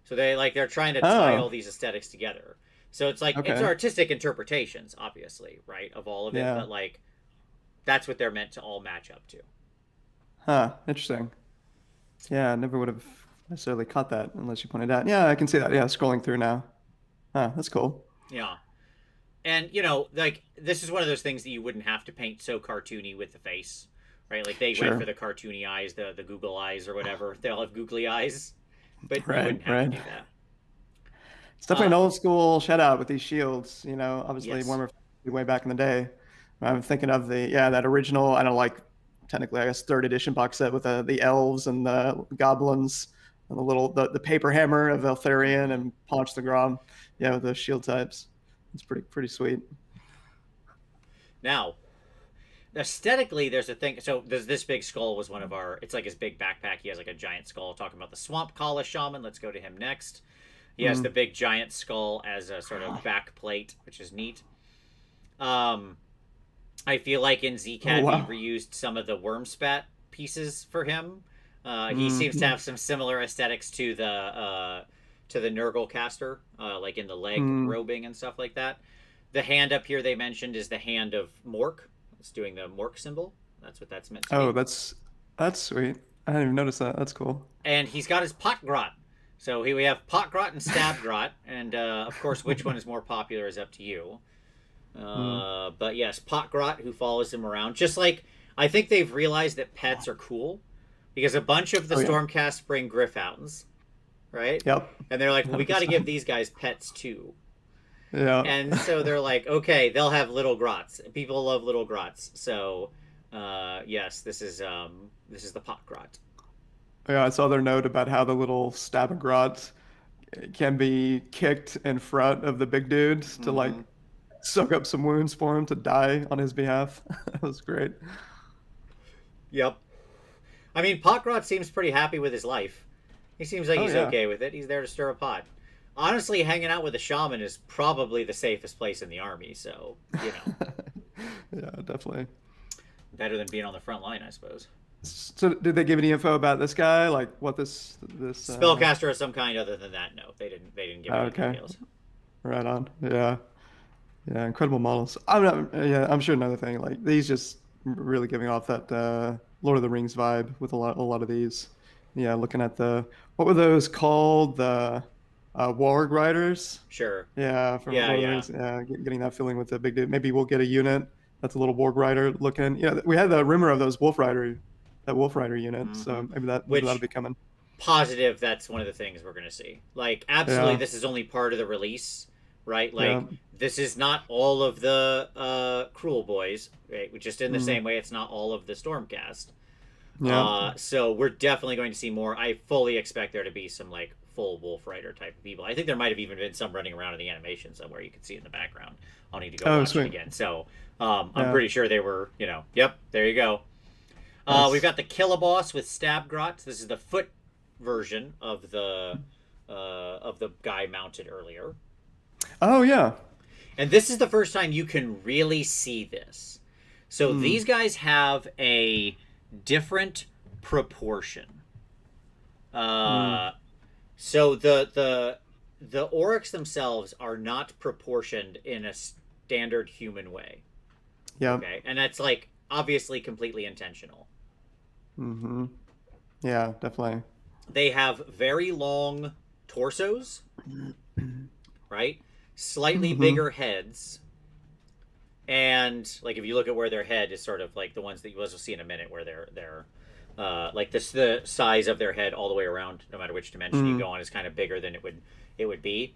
So they're trying to tie all Oh. these aesthetics together. So it's like it's Okay. artistic interpretations, obviously, right, of all of it, Yeah. but like that's what they're meant to all match up to. Huh. Interesting. Yeah. I never would have necessarily caught that unless you pointed out. Yeah, I can see that. Yeah. Scrolling through now. Huh. That's cool. Yeah. And like this is one of those things that you wouldn't have to paint so cartoony with the face, right? Like they went Sure. for the cartoony eyes, the Google eyes or whatever. They all have googly eyes, but you Right. wouldn't have to Right. do that. It's definitely an old school shout out with these shields. Obviously Yes. Warhammer way back in the day. I'm thinking of that original. I don't like technically I guess third edition box set with the elves and the goblins and the paper hammer of Eltharion and Ponch the Grom. Yeah, with the shield types. It's pretty sweet. Now, aesthetically, there's a thing. So there's this big skull was one of our. It's like his big backpack. He has like a giant skull. Talking about the Swamp Kala Shaman. Let's go to him next. He has the Mm. big giant skull as a sort of back plate, which is neat. Um, I feel like in Oh ZCAD wow. we reused some of the worm spat pieces for him. He seems to Mm-hmm. have some similar aesthetics to the Nurgle caster, like in the leg Mm. robing and stuff like that. The hand up here they mentioned is the hand of Mork. It's doing the Mork symbol. That's what that's meant to Oh, be. that's sweet. I didn't even notice that. That's cool. And he's got his pot grot. So we have pot grot and stab grot, and of course, which one is more popular is up to you. Mm. But yes, pot grot who follows him around. Just like I think they've realized that pets are cool because a bunch of the Oh yeah. Stormcast bring Griffhounds, right? Yep. And they're like, well, we got to give 100%. these guys pets too. Yeah. And so they're like, okay, they'll have little grots. People love little grots. So, yes, this is the pot grot. Yeah, I saw their note about how the little Stabagrot can be kicked in front of the big dude to like Mm-hmm. soak up some wounds for him to die on his behalf. That was great. Yep. I mean, pot grot seems pretty happy with his life. He seems like Oh he's yeah. okay with it. He's there to stir a pot. Honestly, hanging out with a shaman is probably the safest place in the army. So, you know, Yeah, definitely. better than being on the front line, I suppose. So did they give any info about this guy? Like what this Spellcaster of some kind. Other than that, no, they didn't. They didn't give any okay. details. Right on. Yeah. Yeah, incredible models. I'm not yeah, I'm sure another thing. Like these just really giving off that Lord of the Rings vibe with a lot of these. Yeah, looking at the what were those called? The Warg Riders. Sure. Yeah, from Yeah, Lord of the yeah. Rings. Yeah, getting that feeling with the big dude. Maybe we'll get a unit that's a little Warg Rider looking. Yeah, we had the rumor of those Wolf Rider unit. Mm-hmm. So maybe that'll Which be coming. positive that's one of the things we're going to see. Like, absolutely, Yeah, this is only part of the release, right? yeah, Like, this is not all of the Cruel Boys, right? Just in the mm, same way, it's not all of the Stormcast. yeah. So we're definitely going to see more. I fully expect there to be some, like, full Wolf Rider type of people. I think there might have even been some running around in the animation somewhere. You can see it in the background. I'll need to go Oh, watch it sweet. again. So I'm Yeah, pretty sure they were, yep, there you go. We've nice. got the Killaboss with Stabgrot. This is the foot version of the guy mounted earlier, Oh yeah. and this is the first time you can really see this. So Mm, these guys have a different proportion. mm, Uh, so the Oryx themselves are not proportioned in a standard human way. yeah. Okay, and that's like obviously completely intentional. Mm-hmm. Yeah, definitely. They have very long torsos, right? Slightly Mm-hmm. bigger heads. And like if you look at where their head is sort of like the ones that you will see in a minute where they're like this the size of their head all the way around, no matter which dimension you Mm, go on, is kind of bigger than it would be.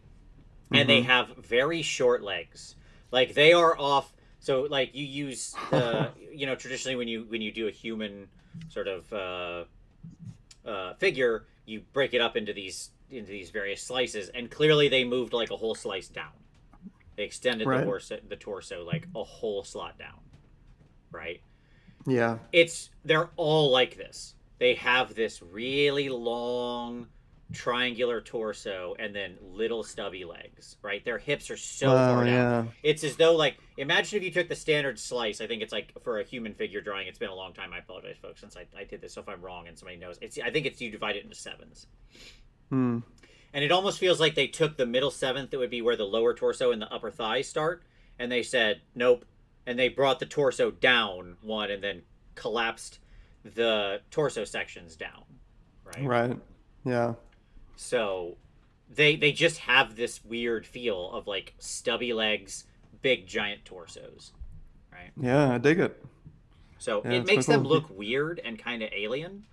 And they mm-hmm. have very short legs. Like they are off so like you use the traditionally when you do a human sort of figure, you break it up into these various slices, and clearly they moved like a whole slice down. They extended Right. the torso like a whole slot down, right? Yeah. They're all like this. They have this really long triangular torso and then little stubby legs, right? Their hips are so Oh far down. yeah. It's as though like imagine if you took the standard slice. I think it's like for a human figure drawing. It's been a long time. I apologize, folks, since I did this. So if I'm wrong and somebody knows, I think it's you divide it into sevens. Mm, And it almost feels like they took the middle seventh, that would be where the lower torso and the upper thighs start, and they said, nope. And they brought the torso down one and then collapsed the torso sections down, right? right. Yeah. So they just have this weird feel of like stubby legs, big giant torsos, right? Yeah, I dig it. So Yeah, it it's quite makes them cool. look weird and kind of alien.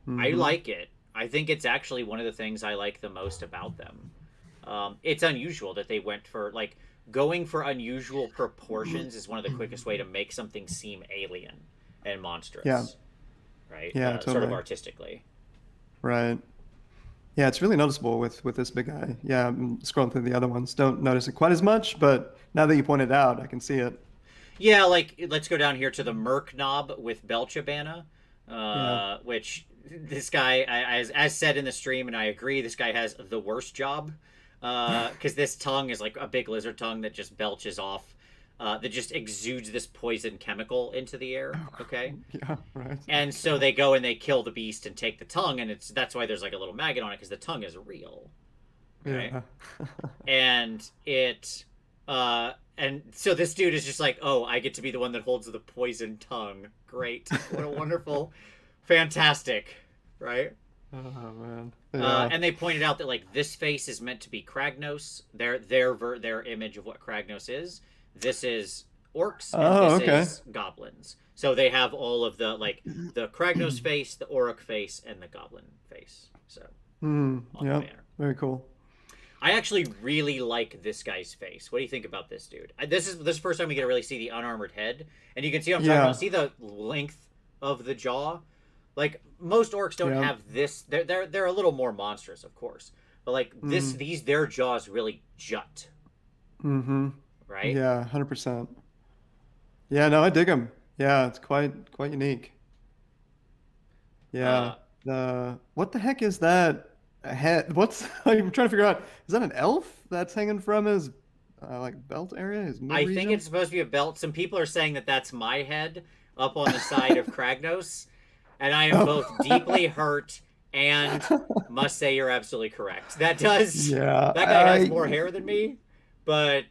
I Mm-hmm. like it. I think it's actually one of the things I like the most about them. It's unusual that they went for like going for unusual proportions is one of the quickest way to make something seem alien and Yeah. monstrous, right? Yeah, Sort of totally. artistically. Right. Yeah, it's really noticeable with this big guy. Yeah, I'm scrolling through the other ones. Don't notice it quite as much, but now that you point it out, I can see it. Yeah, like let's go down here to the Merc Knob with Belchabana, Yeah. which this guy, as said in the stream, and I agree, this guy has the worst job because this tongue is like a big lizard tongue that just belches off that just exudes this poison chemical into the air. Okay, Yeah, right. and so they go and they kill the beast and take the tongue, and that's why there's like a little maggot on it because the tongue is real, right? Yeah. And and so this dude is just like, oh, I get to be the one that holds the poison tongue. Great, what a wonderful, fantastic, right? Oh man. Yeah. And they pointed out that like this face is meant to be Kragnos, their image of what Kragnos is. This is orcs, and this is goblins. So they have all of the like the Kragnos face, the Oryx face, and the goblin face. So Yeah. Very cool. I actually really like this guy's face. What do you think about this dude? This is the first time we get to really see the unarmored head, and you can see what I'm talking about. See the length of the jaw. Like most orcs don't have this. They're a little more monstrous, of course, but like their jaws really jut. Mm-hmm. Right? Yeah, 100%. Yeah, no, I dig them. Yeah, it's quite unique. Yeah. What the heck is that head? I'm trying to figure out. Is that an elf that's hanging from his like belt area? His I think it's supposed to be a belt. Some people are saying that that's my head up on the side of Kragnos, and I am both deeply hurt and must say you're absolutely correct. That does. Yeah. That guy has more hair than me, but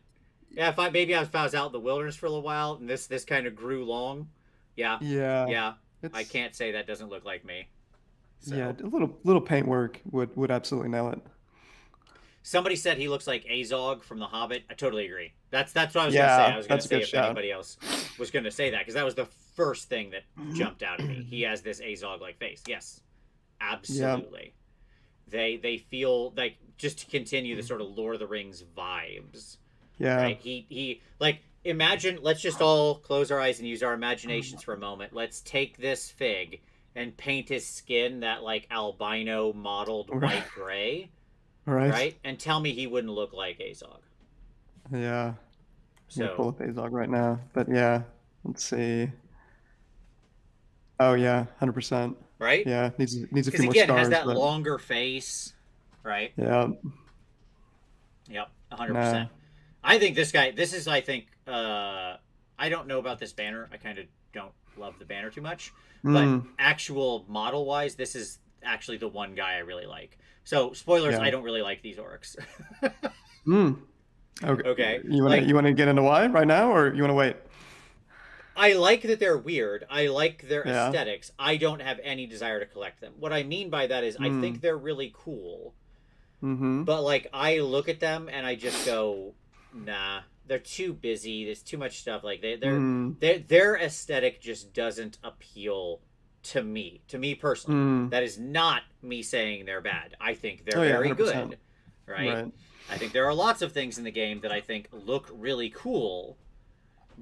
yeah, if I was out in the wilderness for a little while and this kind of grew long, yeah. I can't say that doesn't look like me. So. Yeah, a little paint work would absolutely nail it. Somebody said he looks like Azog from The Hobbit. I totally agree. That's what I was going to say. I was going to say if anybody else was going to say that because that was the first thing that jumped out at me. He has this Azog-like face. Yes, absolutely. Yep. They feel like just to continue the sort of Lord of the Rings vibes. Yeah. Right? He like imagine. Let's just all close our eyes and use our imaginations for a moment. Let's take this fig and paint his skin that like albino mottled white gray. Right? And tell me he wouldn't look like Azog. Yeah. So pull up Azog right now. But yeah, let's see. Oh yeah, 100%. Right? Yeah, needs a few more scars. Because again, has that longer face. Right? Yeah. Yep, 100%. I think this guy. This is, I think. I don't know about this banner. I kind of don't love the banner too much. But actual model wise, this is actually the one guy I really like. So spoilers, I don't really like these Oryx. Okay. You want to get into why right now, or you want to wait? I like that they're weird. I like their aesthetics. I don't have any desire to collect them. What I mean by that is I think they're really cool. But like I look at them and I just go, nah, they're too busy. There's too much stuff. Like their aesthetic just doesn't appeal to me personally. That is not me saying they're bad. I think they're very good. Right? I think there are lots of things in the game that I think look really cool,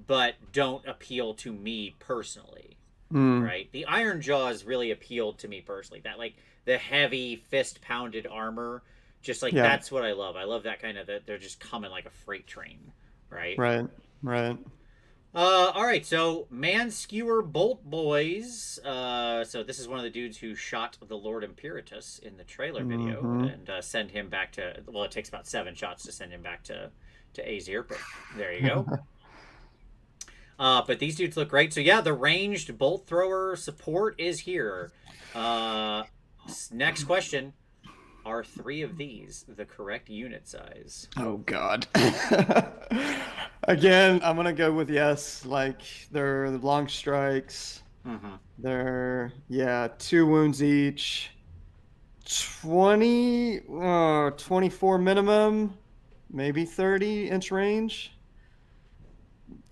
but don't appeal to me personally. Right? The Iron Jaws really appealed to me personally. That like the heavy fist pounded armor, just like that's what I love. I love that kind of they're just coming like a freight train. Right. All right, so Man Skewer Bolt Boys. So this is one of the dudes who shot the Lord Imperatus in the trailer video and send him back to. Well, it takes about 7 shots to send him back to Azir, but there you go. But these dudes look great. So yeah, the ranged bolt thrower support is here. Next question. Are 3 of these the correct unit size? Oh, God. Again, I'm going to go with yes. Like, they're long strikes. They're, 2 wounds each. 24 minimum. Maybe 30-inch range.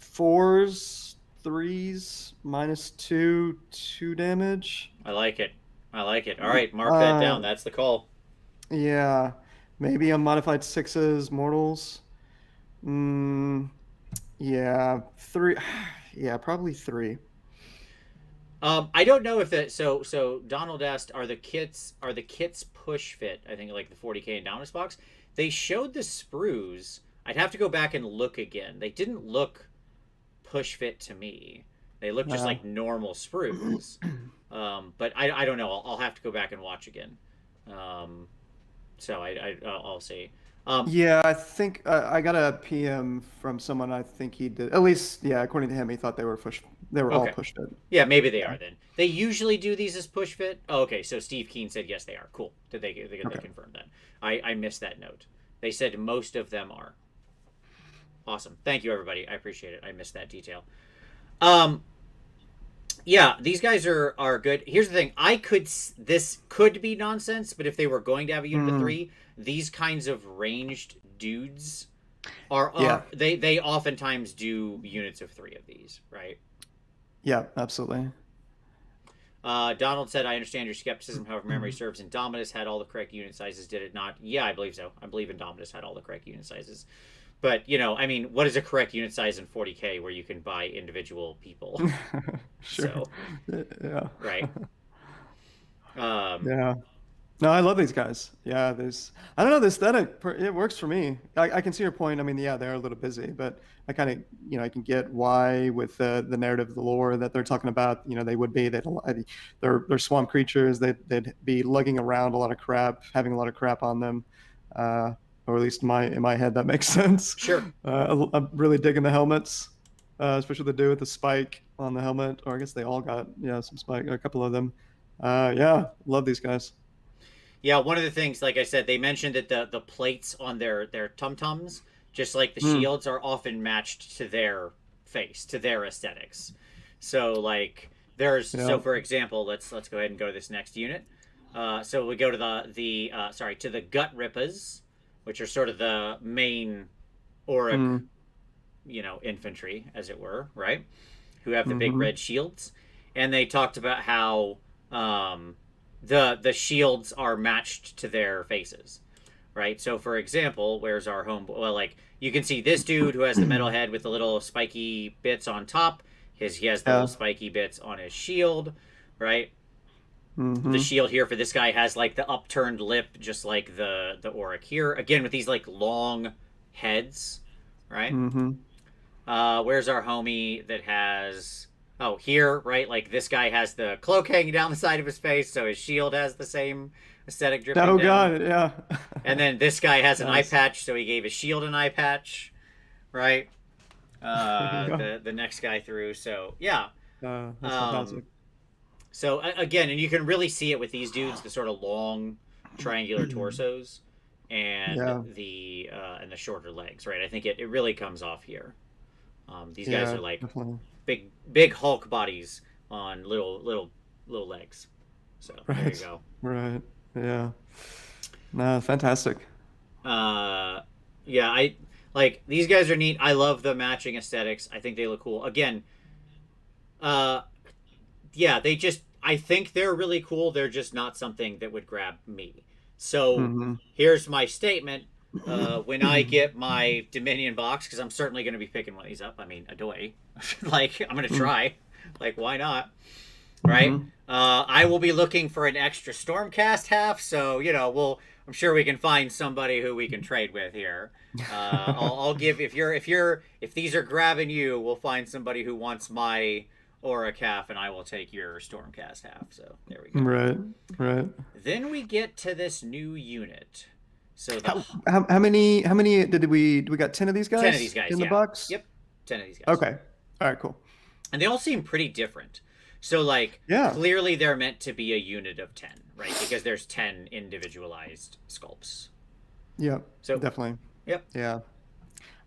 4s, 3s, -2, 2 damage. I like it. All right, mark that down. That's the call. Yeah, maybe unmodified 6s, mortals. 3. Yeah, probably 3. I don't know if that. So Donald asked, are the kits push fit? I think like the 40K and Dominus box. They showed the sprues. I'd have to go back and look again. They didn't look push fit to me. They look just like normal sprues. But I don't know. I'll have to go back and watch again. So I'll see. Yeah, I think I got a PM from someone. I think he did. At least, yeah, according to him, he thought they were push. They were all Okay. push fit. Yeah, maybe they Yeah. are then. They usually do these as push fit. Oh, okay, so Steve Keen said yes, they are. Cool. Did they Okay. confirm that? I missed that note. They said most of them are. Awesome. Thank you, everybody. I appreciate it. I missed that detail. Um, yeah, these guys are good. Here's the thing. This could be nonsense, but if they were going to have a unit of Mm, 3, these kinds of ranged dudes yeah. they oftentimes do units of 3 of these, right? Yeah. Absolutely. Donald said, I understand your skepticism. However, memory serves, Indominus had all the correct unit sizes, did it not? Yeah, I believe so. I believe Indominus had all the correct unit sizes. But, I mean, what is a correct unit size in 40K where you can buy individual people? Sure. So, Yeah. right. Um, Yeah. No, I love these guys. Yeah, there's I don't know, the aesthetic it works for me. I can see your point. I mean, yeah, they're a little busy, but I kind of I can get why with the narrative, the lore that they're talking about. They would be that they're swamp creatures. They'd be lugging around a lot of crap, having a lot of crap on them. Or at least in my head that makes sense. sure. I'm really digging the helmets, especially the dude with the spike on the helmet. Or I guess they all got some spike, a couple of them. Yeah, love these guys. Yeah, one of the things, like I said, they mentioned that the plates on their tum-tums, just like the Hmm. shields, are often matched to their face, to their aesthetics. So, like, Yeah. for example, let's go ahead and go to this next unit. So we go to to the gut rippas, which are sort of the main auric, Mm. infantry, as it were, right? Who have the big Mm-hmm. red shields, and they talked about how the shields are matched to their faces, right? So, for example, where's our home? Well, like you can see this dude who has the metal head with the little spiky bits on top. He has the little Yeah. spiky bits on his shield, right? The Mm-hmm. shield here for this guy has like the upturned lip, just like the auric here. Again with these like long heads, right? Mm-hmm. Where's our homie that has? Oh, here, right? Like this guy has the cloak hanging down the side of his face, so his shield has the same aesthetic dripping Oh down. God, yeah. And then this guy has an eye Yes. patch, so he gave his shield an eye patch, right? Yeah. The next guy through. So yeah. That's Um, fantastic. so again, and you can really see it with these dudes, the sort of long triangular torsos Yeah. and the shorter legs, right? I think it really comes off here. These guys Yeah, are like definitely. big Hulk bodies on little legs. So there you Right. go. Right. Yeah. No, fantastic. Uh, yeah, I like these guys are neat. I love the matching aesthetics. I think they look cool. Again, uh, yeah, I think they're really cool. They're just not something that would grab me. So Mm-hmm. here's my statement. When I get my Dominion box, because I'm certainly going to be picking one of these up. I mean, adoy. Like, I'm going to try. Like, why not? Right? Mm-hmm. I will be looking for an extra Stormcast half, so, I'm sure we can find somebody who we can trade with here. I'll give, if these are grabbing you, we'll find somebody who wants my Auric half, and I will take your Stormcast half. So, there we go. Right. Right. Then we get to this new unit. So the How many did we got 10 of these 10 of guys these guys, in the yeah. box? Yep. 10 of these guys. Okay. All right, cool. And they all seem pretty different. So, like, Yeah. clearly they're meant to be a unit of 10, right? Because there's 10 individualized sculpts. Yeah, So, definitely. yep. Yeah.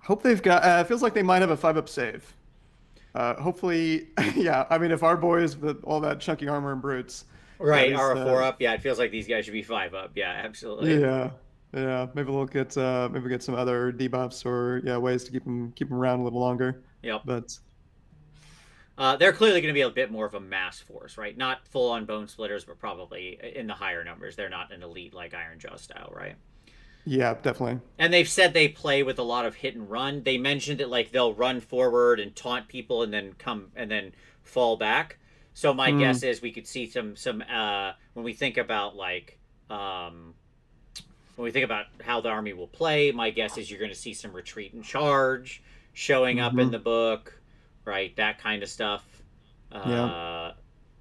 Hope they've got feels like they might have a 5-up save. Hopefully, yeah. I mean, if our boys with all that chunky armor and brutes, at Right, are least, a 4 up. Yeah, it feels like these guys should be 5 up. Yeah, absolutely. yeah, yeah. Maybe we'll get some other debuffs or yeah ways to keep them around a little longer. Yep. But They're clearly going to be a bit more of a mass force, right? Not full on bone splitters, but probably in the higher numbers. They're not an elite like Iron Jaw style, right? yeah, definitely. And they've said they play with a lot of hit and run. They mentioned that like they'll run forward and taunt people and then fall back. So my Mm, guess is we could see some when we think about um when we think about how the army will play, my guess is you're going to see some retreat and charge showing up in hmm. the book, right? That kind of stuff. Yeah. Uh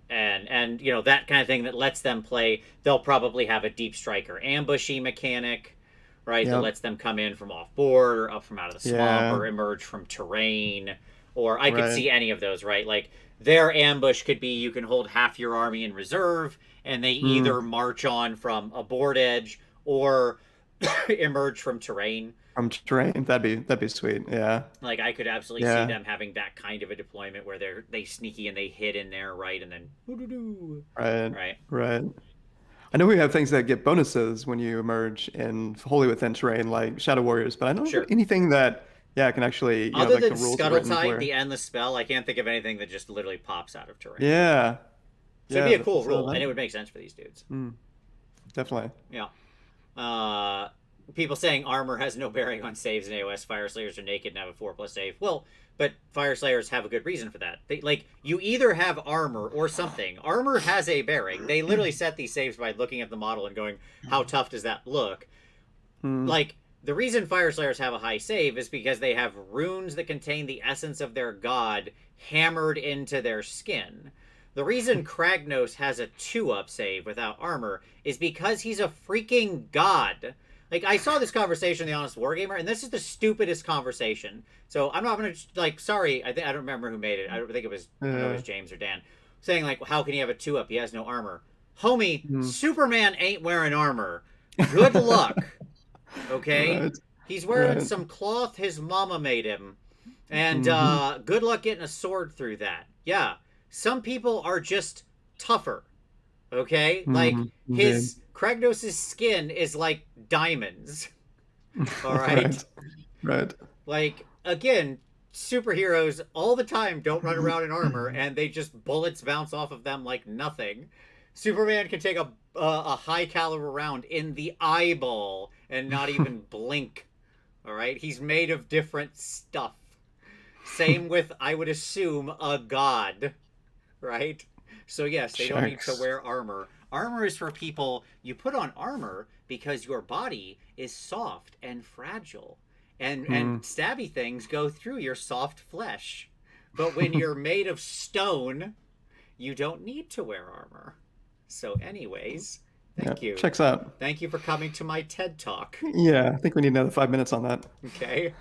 and that kind of thing that lets them play. They'll probably have a deep striker ambushy mechanic, right? That Yep. lets them come in from off board or up from out of the swamp Yeah. or emerge from terrain. Or I could Right. see any of those, right? Like their ambush could be you can hold half your army in reserve and they Mm. either march on from a board edge or emerge from terrain. From terrain. That'd be sweet. Yeah. Like I could absolutely see Yeah. them having that kind of a deployment where they sneaky and they hit in there, right? And then Right. right. Right. I know we have things that get bonuses when you emerge in wholly within terrain, like Shadow Warriors, but I don't know Sure. anything that, yeah, can actually, Other like than the rules are Scuttle written to Tide, where, the endless spell, I can't think of anything that just literally pops out of terrain. yeah, So it'd be a yeah. cool So rule, that, and it would make sense for these dudes. definitely. Yeah. Uh, People saying armor has no bearing on saves in AOS. Fire Slayers are naked and have a 4+ save. Well, but Fire Slayers have a good reason for that. They, like, you either have armor or something. Armor has a bearing. They literally set these saves by looking at the model and going, how tough does that look? Mm. Like, the reason Fire Slayers have a high save is because they have runes that contain the essence of their god hammered into their skin. The reason Kragnos has a 2-up save without armor is because he's a freaking god. Like, I saw this conversation in The Honest Wargamer, and this is the stupidest conversation. So I'm not going to, like, sorry, I don't remember who made it. I don't think it was, I don't know if it was James or Dan. Saying, like, how can he have a 2-up? He has no armor. Homie, Superman ain't wearing armor. Good luck. Okay? Right. He's wearing Right. some cloth his mama made him. And good luck getting a sword through that. Yeah. Some people are just tougher. Okay? Like his Kragnos' skin is like diamonds. All right. Right. Right. Like again, superheroes all the time don't run around in armor and they just bullets bounce off of them like nothing. Superman can take a high caliber round in the eyeball and not even blink. All right? He's made of different stuff. Same with, I would assume, a god, right? So yes, they don't need to wear armor. Armor is for people, you put on armor because your body is soft and fragile. And stabby things go through your soft flesh. But when you're made of stone, you don't need to wear armor. So anyways, thank you. Checks out. Thank you for coming to my TED Talk. Yeah, I think we need another 5 minutes on that. Okay.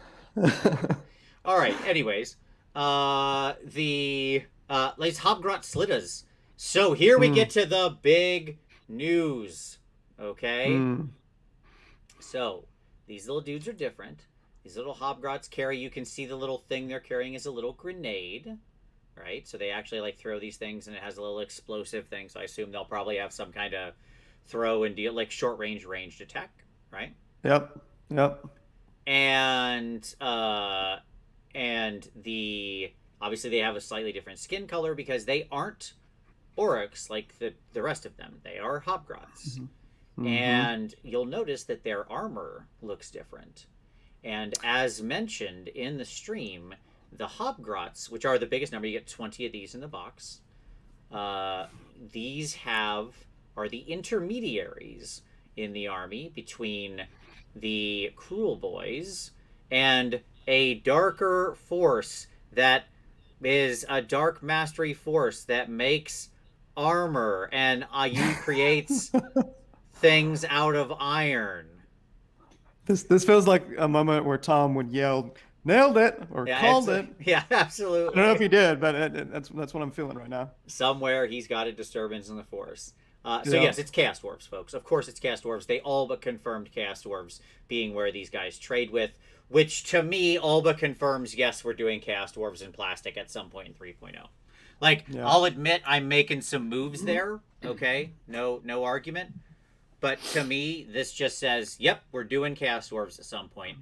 All right. Anyways, let's Hobgrot Slittas. So here we get to the big news. Okay. So these little dudes are different. These little Hobgrots carry. You can see the little thing they're carrying is a little grenade, right? So they actually like throw these things, and it has a little explosive thing. So I assume they'll probably have some kind of throw and deal, like short range ranged attack, right? Yep. And the obviously they have a slightly different skin color because they aren't Oryx like the rest of them. They are Hobgrots. And you'll notice that their armor looks different. And as mentioned in the stream, the Hobgrots, which are the biggest number, you get 20 of these in the box. These are the intermediaries in the army between the Cruel Boys and a darker force that is a dark mastery force that makes armor and creates things out of iron. This feels like a moment where Tom would yell, "Nailed it!" or "Called it." Yeah, absolutely. I don't know if he did, but that's what I'm feeling right now. Somewhere he's got a disturbance in the force. Yes, it's Chaos Dwarves, folks. Of course it's Chaos Dwarves. They all but confirmed Chaos Dwarves being where these guys trade with, which to me all but confirms, yes, we're doing Chaos Dwarves in plastic at some point in 3.0. Like, I'll admit I'm making some moves there, okay? No argument. But to me, this just says, yep, we're doing Chaos Dwarves at some point.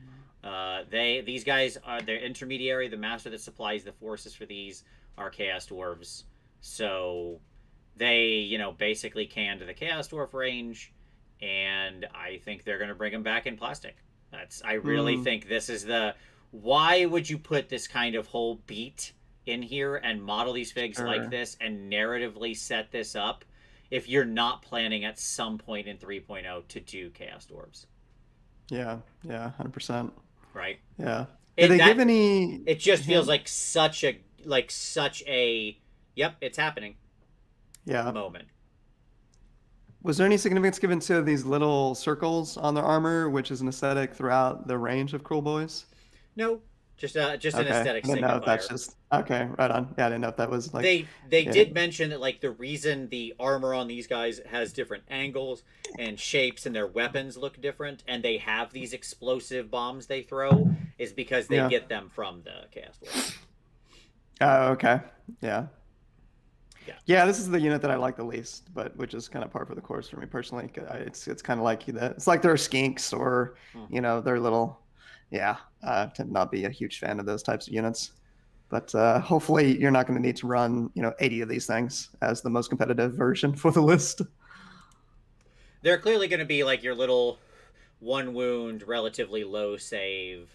These guys are their intermediary, the master that supplies the forces for these are Chaos Dwarves. So they, basically canned the Chaos Dwarf range, and I think they're going to bring them back in plastic. I really think this is why would you put this kind of whole beat in here and model these figs like this and narratively set this up if you're not planning at some point in 3.0 to do Chaos Dwarves? Yeah, 100%. Right? Yeah. Did they give any... It just feels like such a yep, it's happening. Yeah. Moment. Was there any significance given to these little circles on their armor, which is an aesthetic throughout the range of Cruel Boys? No, just an Okay, aesthetic I didn't know if that's signifier. just okay. Right on. Yeah, I didn't know if that was like, They yeah, did mention that like the reason the armor on these guys has different angles and shapes and their weapons look different and they have these explosive bombs they throw is because they yeah. get them from the Chaos Dwarf. Oh, okay. Yeah. Yeah. Yeah, this is the unit that I like the least, but which is kind of par for the course for me personally. It's kind of like that. It's like they're skinks or Hmm. they're little. Yeah, tend not be a huge fan of those types of units. But hopefully you're not going to need to run 80 of these things as the most competitive version for the list. They're clearly going to be like your little one wound, relatively low save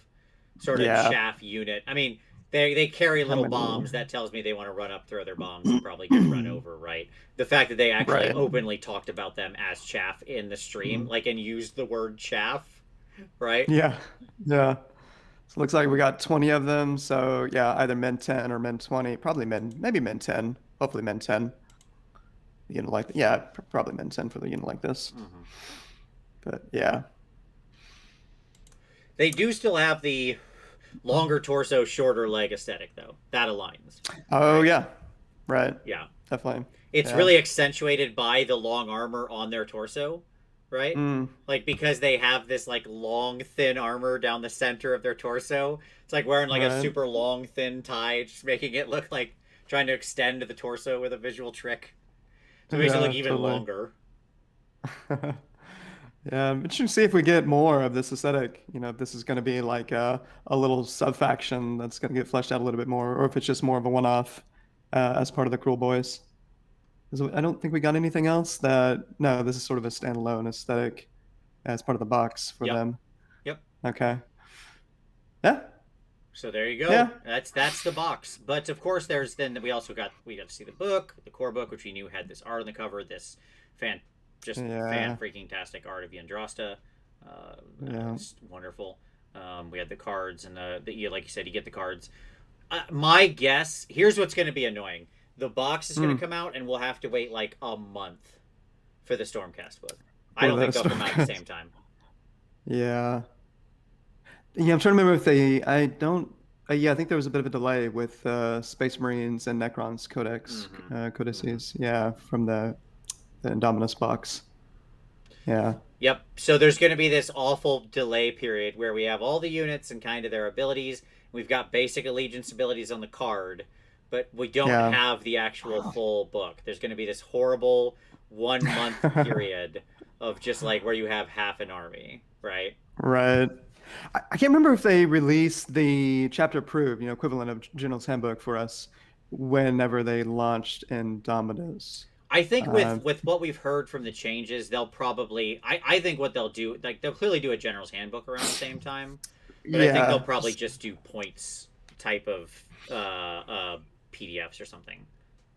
sort of Yeah. chaff unit. I mean, they carry How little many? bombs. That tells me they want to run up, throw their bombs, and probably get run over, right? The fact that they actually Right. openly talked about them as chaff in the stream, like, and used the word chaff, right? Yeah. Yeah. So it looks like we got 20 of them. So yeah, either men 10 or men 20. Probably men, maybe men 10. Hopefully men 10. Yeah, probably men 10 for the unit like this. Mm-hmm. But yeah. They do still have the longer torso, shorter leg aesthetic, though. That aligns. Oh Right? yeah. Right. Yeah. Definitely. It's Yeah. really accentuated by the long armor on their torso, right? Mm, Like because they have this like long thin armor down the center of their torso. It's like wearing like a right. super long thin tie, just making it look like trying to extend the torso with a visual trick. So it makes it look Yeah, even totally. longer. Yeah, but you see if we get more of this aesthetic. If this is going to be like a little sub faction that's going to get fleshed out a little bit more, or if it's just more of a one-off as part of the Cruel Boys. 'Cause I don't think we got anything else that. No, this is sort of a standalone aesthetic as part of the box for Yep. them. Yep. Okay. Yeah. So there you go. Yeah. That's the box. But of course, there's then we got to see the book, the core book, which we knew had this art on the cover, this fan fan Yeah. freaking tastic art of Drosta. Yeah. It's wonderful. We had the cards and like you said, you get the cards. My guess here's what's going to be annoying. The box is going to Mm. come out, and we'll have to wait like a month for the Stormcast book. I For don't think this. they'll come out at the same time. Yeah. Yeah, I'm trying to remember if they. I don't. Yeah, I think there was a bit of a delay with Space Marines and Necrons Mm-hmm. Mm-hmm. codices. Yeah, from the Indominus box. Yeah. Yep. So there's going to be this awful delay period where we have all the units and kind of their abilities. We've got basic allegiance abilities on the card, but we don't Yeah. have the actual full book. There's going to be this horrible 1 month period of just like where you have half an army, right? Right. I can't remember if they released the chapter approved, equivalent of General's Handbook for us whenever they launched Indominus. I think Uh, with what we've heard from the changes, they'll probably I think what they'll do, like they'll clearly do a general's handbook around the same time, but I think they'll yeah. probably just do points type of PDFs or something,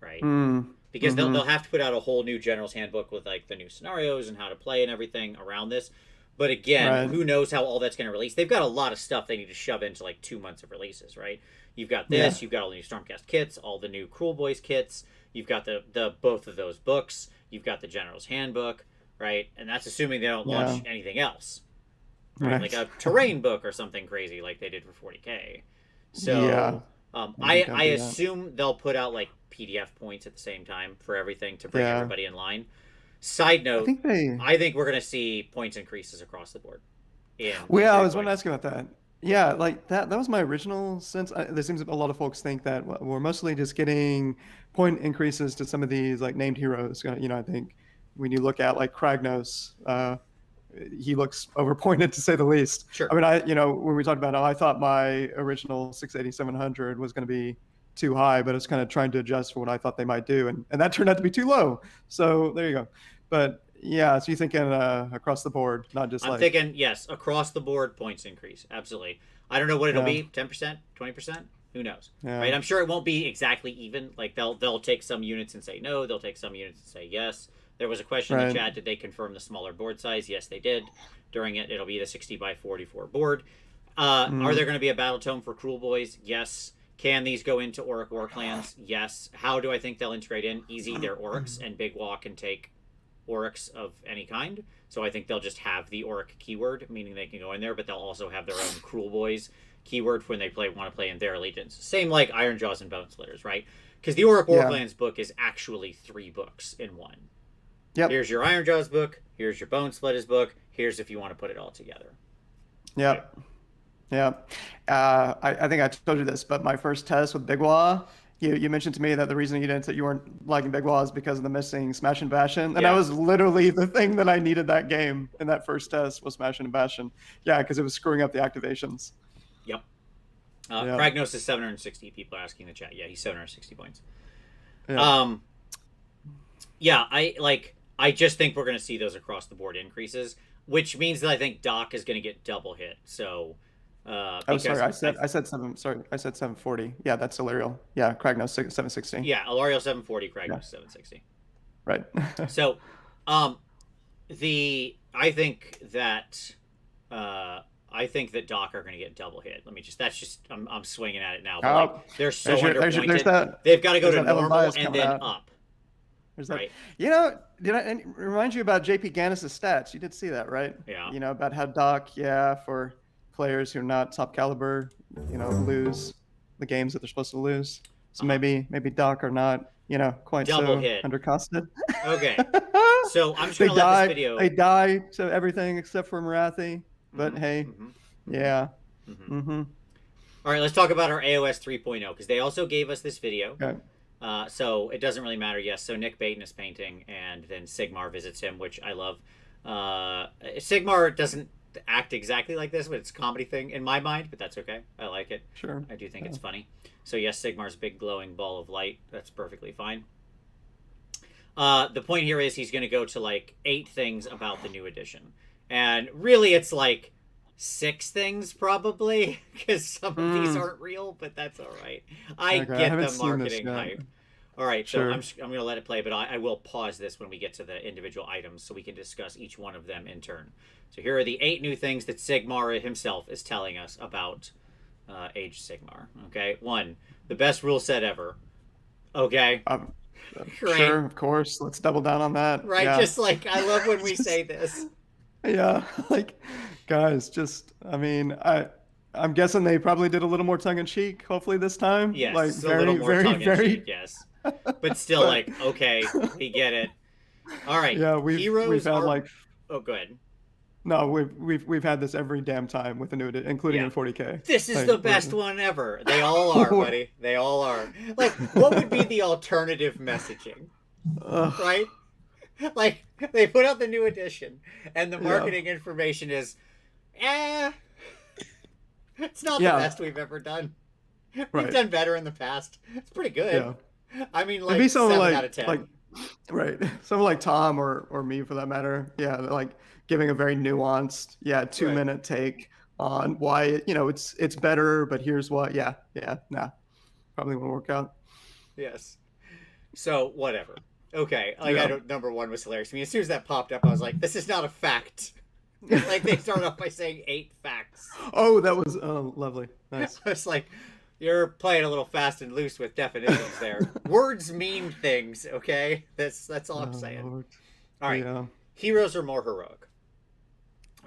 right? Mm, Because mm-hmm. they'll have to put out a whole new general's handbook with like the new scenarios and how to play and everything around this. But again, Right. who knows how all that's going to release? They've got a lot of stuff they need to shove into like 2 months of releases, right? You've got Yeah. this, you've got all the new Stormcast kits, all the new Cruel Boys kits, you've got the both of those books, you've got the General's Handbook, right? And that's assuming they don't Yeah. launch anything else, right? Like Right. a terrain book or something crazy like they did for 40K. Yeah. So Maybe don't I do that. assume they'll put out like PDF points at the same time for everything to bring Yeah. everybody in line. Side I note, think they. I think we're going to see points increases across the board Well, in yeah, I Great was going to Points. ask you about that. Yeah, like that was my original sense. There seems a lot of folks think that we're mostly just getting point increases to some of these like named heroes. I think when you look at like Kragnos, he looks overpointed to say the least. I Sure. mean, when we talked about, I thought my original 680-700 was going to be too high, but it's kind of trying to adjust for what I thought they might do, and that turned out to be too low. So there you go. But yeah, so you're thinking across the board, not just I'm like. thinking, yes, across the board points increase. Absolutely. I don't know what it'll Yeah, be, 10%, 20%, who knows. yeah, Right? I'm sure it won't be exactly even. Like they'll take some units and say no, they'll take some units and say yes. There was a question in the right. chat, did they confirm the smaller board size? Yes, they did. During it, it'll be the 60 by 44 board. Are Mm, there going to be a battle tome for Cruel Boys? Yes. Can these go into Auric War Clans? Yes. How do I think they'll integrate in? Easy, they're Oryx, and Big Walk can take Oryx of any kind. So I think they'll just have the Oric keyword, meaning they can go in there, but they'll also have their own Cruel Boys keyword when they want to play in their allegiance. Same like Iron Jaws and Bone Splitters, right? Because the Oric Warclans book is actually 3 books in one. Yep. Here's your Iron Jaws book. Here's your Bone Splitters book. Here's if you want to put it all together. Yep. Right. Yeah. I think I told you this, but my first test with Big Wah, you mentioned to me that the reason you weren't liking Big Wah is because of the missing Smash and Bastion. And that was literally the thing that I needed that game in that first test was Smash and Bastion. Yeah, because it was screwing up the activations. Yep. Kragnos is 760. People are asking in the chat. Yeah, he's 760 points. Yeah. I just think we're going to see those across the board increases, which means that I think Doc is going to get double hit. So, oh, sorry, I said 740. Yeah, that's Ilarial. Yeah, Kragnos 760. Yeah, Ilarial 740, Kragnos 760. Right. So, I think that Doc are going to get double hit. I'm swinging at it now. But they're so underpointed. They've got to go to normal and then up. There's that. Right. You know, did I remind you about JP Gannis' stats? You did see that, right? Yeah. You know, about how Doc, for players who are not top caliber, lose the games that they're supposed to lose. So maybe Doc are not, quite double so hit. Undercosted. Okay. So I'm just going to let this video. They die to everything except for Marathi. But hey, yeah. All right, let's talk about our AoS 3.0 because they also gave us this video. Okay. So it doesn't really matter. Yes. So Nick Baton is painting, and then Sigmar visits him, which I love. Sigmar doesn't act exactly like this, but it's a comedy thing in my mind. But that's okay. I like it. Sure. I do think it's funny. So yes, Sigmar's big glowing ball of light. That's perfectly fine. The point here is he's going to go to like 8 things about the new edition, and really it's like 6 things probably because some of these aren't real, but that's all right. I get the marketing hype. All right, so I'm going to let it play, but I will pause this when we get to the individual items so we can discuss each one of them in turn. So here are the 8 new things that Sigmar himself is telling us about Age Sigmar. Okay, 1, the best rule set ever. Okay. Right. Sure, of course. Let's double down on that. Right, yeah. Just like I love when we say this. Yeah, like guys, I'm guessing they probably did a little more tongue in cheek. Hopefully this time. Yes, like a little more tongue in cheek. Yes, but still, like, okay, we get it. All right. Yeah, we've had like. Oh, go ahead. No, we've had this every damn time with the new, including in 40K. This is the best one ever. They all are, buddy. They all are. Like, what would be the alternative messaging? Right? Like, they put out the new edition, and the marketing information is, it's not the best we've ever done. We've done better in the past. It's pretty good. Yeah. I mean, like, 7 out of 10. Right. Someone like Tom or me, for that matter. Yeah, like giving a very nuanced, 2-minute take on why it's better, but here's why. Probably won't work out. Yes. So whatever. Okay. Like number 1 was hilarious to me. As soon as that popped up, I was like, this is not a fact. Like they started off by saying 8 facts. Oh, that was lovely. Nice. It's like you're playing a little fast and loose with definitions there. Words mean things, okay? That's all I'm saying. Lord. All right. Yeah. Heroes are more heroic.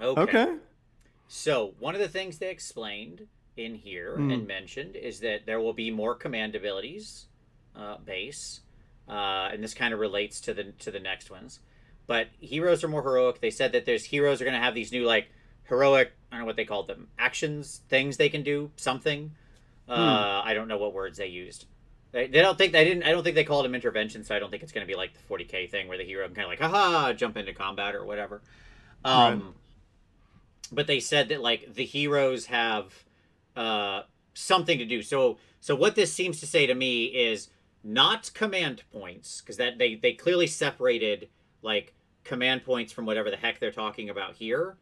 Okay. So one of the things they explained in here and mentioned is that there will be more command abilities base, and this kind of relates to the next ones. But heroes are more heroic. They said that there's heroes are going to have these new like heroic, I don't know what they called them, actions, things they can do, something. I don't know what words they used. I don't think they called them intervention, so I don't think it's going to be like the 40K thing where the hero can kind of like, haha, jump into combat or whatever. But they said that like the heroes have something to do. So what this seems to say to me is not command points, because that they clearly separated like command points from whatever the heck they're talking about here.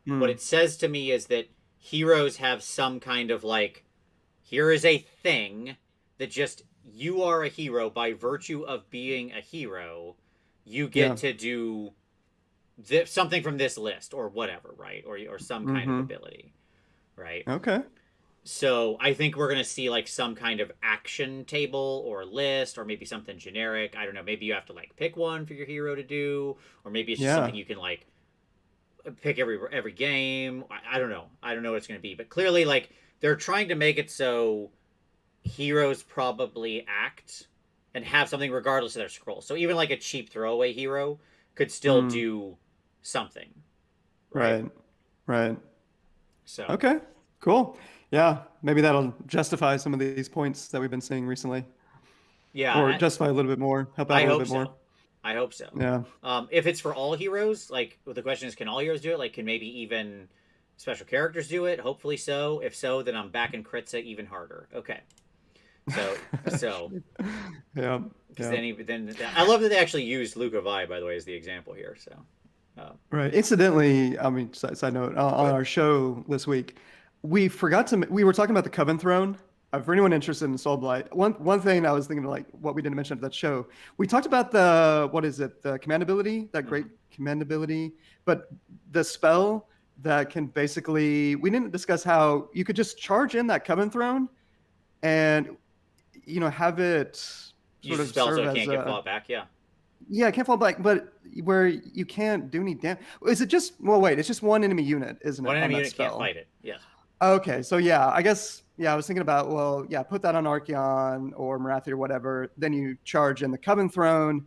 What it says to me is that heroes have some kind of like, here is a thing that just, you are a hero by virtue of being a hero. You get to do something from this list or whatever, right? Or some kind of ability, right? Okay. So I think we're gonna see like some kind of action table or list, or maybe something generic. I don't know. Maybe you have to like pick one for your hero to do, or maybe it's just Yeah. something you can like pick every game. I don't know. I don't know what it's gonna be, but clearly like they're trying to make it so heroes probably act and have something regardless of their scroll. So even like a cheap throwaway hero could still Mm, do something, right? right. Right. So Okay. Cool. Yeah. Maybe that'll justify some of these points that we've been seeing recently, or yeah, justify a little bit more, help out I a little hope bit more. so. I hope so. Yeah. If it's for all heroes, like well, the question is, can all heroes do it? Like, can maybe even special characters do it? Hopefully so. If so, then I'm backing Kritza even harder. Okay. So Yeah. because Yeah. then I love that they actually used Luca Vi, by the way, as the example here. So Right. Incidentally, I mean, side note, go on ahead. our show this week, we were talking about the Coven Throne. For anyone interested in Soul Blight, one thing I was thinking like what we didn't mention at that show, we talked about what is it, the command ability, that great Mm-hmm. command ability, but the spell that can basically, we didn't discuss how you could just charge in that Coven Throne and have it Use sort the of spell so serve it as can't get a. fought back. Yeah. Yeah, I can't fall back, but where you can't do any damage. Is it just, well, wait, it's just one enemy unit, isn't One it, on enemy that unit can't spell? fight it. Yes. Okay, so yeah, I guess, yeah, I was thinking about, well, yeah, put that on Archeon or Marathi or whatever. Then you charge in the Coven Throne.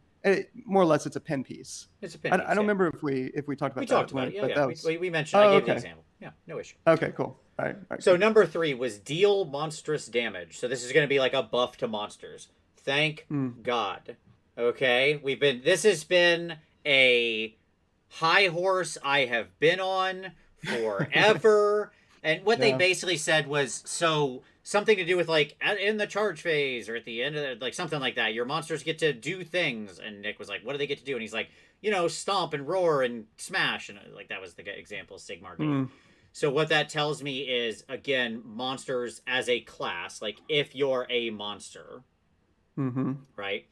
More or less, it's a pin piece. It's a pin I piece. don't Yeah. remember if we talked We about that talked at about it. length, Yeah. but Yeah. that We, was. we, we mentioned. I Oh, gave the okay. example. Yeah. No issue. Okay, cool. All right, So cool. number 3 was deal monstrous damage. So this is going to be like a buff to monsters. Thank Mm, God. Okay, this has been a high horse I have been on forever. And what they yeah. basically said was so something to do with like in the charge phase or at the end of like something like that. Your monsters get to do things, and Nick was like, "What do they get to do?" And he's like, stomp and roar and smash, and like that was the example Sigmar gave. Mm, So what that tells me is again monsters as a class. Like if you're a monster, mm-hmm. right?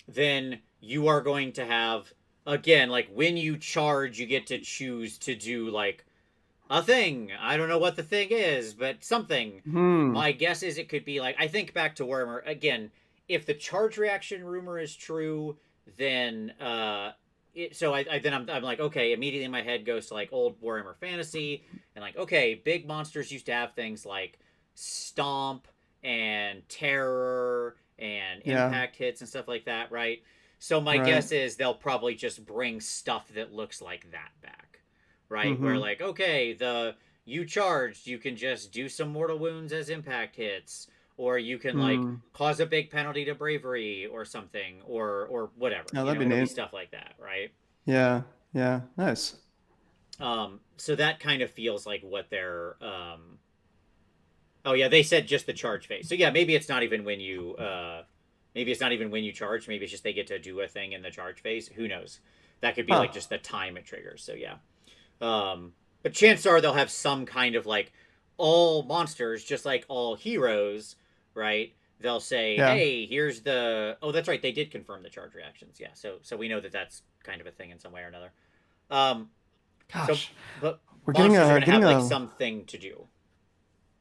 Then you are going to have again like when you charge you get to choose to do like a thing. I don't know what the thing is, but something. Hmm. My guess is it could be like I think back to Warhammer again. If the charge reaction rumor is true, then then I'm like okay. Immediately my head goes to like old Warhammer Fantasy and like okay, big monsters used to have things like stomp and terror and Yeah. impact hits and stuff like that, right? So my Right. guess is they'll probably just bring stuff that looks like that back, right? Where Mm-hmm. like, okay, you charged, you can just do some mortal wounds as impact hits, or you can like Mm. cause a big penalty to bravery or something, or whatever. Yeah, that'd be It'll be neat. stuff like that, right? Yeah. Yeah. Nice. So that kind of feels like what they're oh yeah, they said just the charge phase. So yeah, maybe it's not even when you charge, maybe it's just they get to do a thing in the charge phase. Who knows? That could be like Huh. just the time it triggers. So yeah. But chances are they'll have some kind of like all monsters, just like all heroes, right? They'll say, Yeah. "Hey, here's the." Oh, that's right. They did confirm the charge reactions. Yeah, so we know that that's kind of a thing in some way or another. Um, so Gosh, but we're getting monsters are a gonna have getting like a something to do.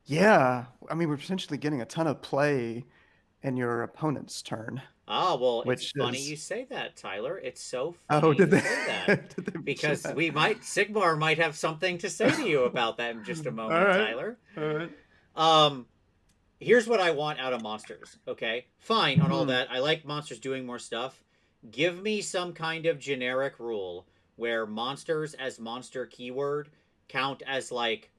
yeah. I mean, we're potentially getting a ton of play in your opponent's turn, Ah, well, it's which funny you is say that, Tyler. It's so oh, funny did you they say that did they mention because that? Sigmar might have something to say to you about that in just a All moment, right, Tyler. all right. Um, here's what I want out of monsters. Okay, fine on all Hmm. that. I like monsters doing more stuff. Give me some kind of generic rule where monsters as monster keyword count as like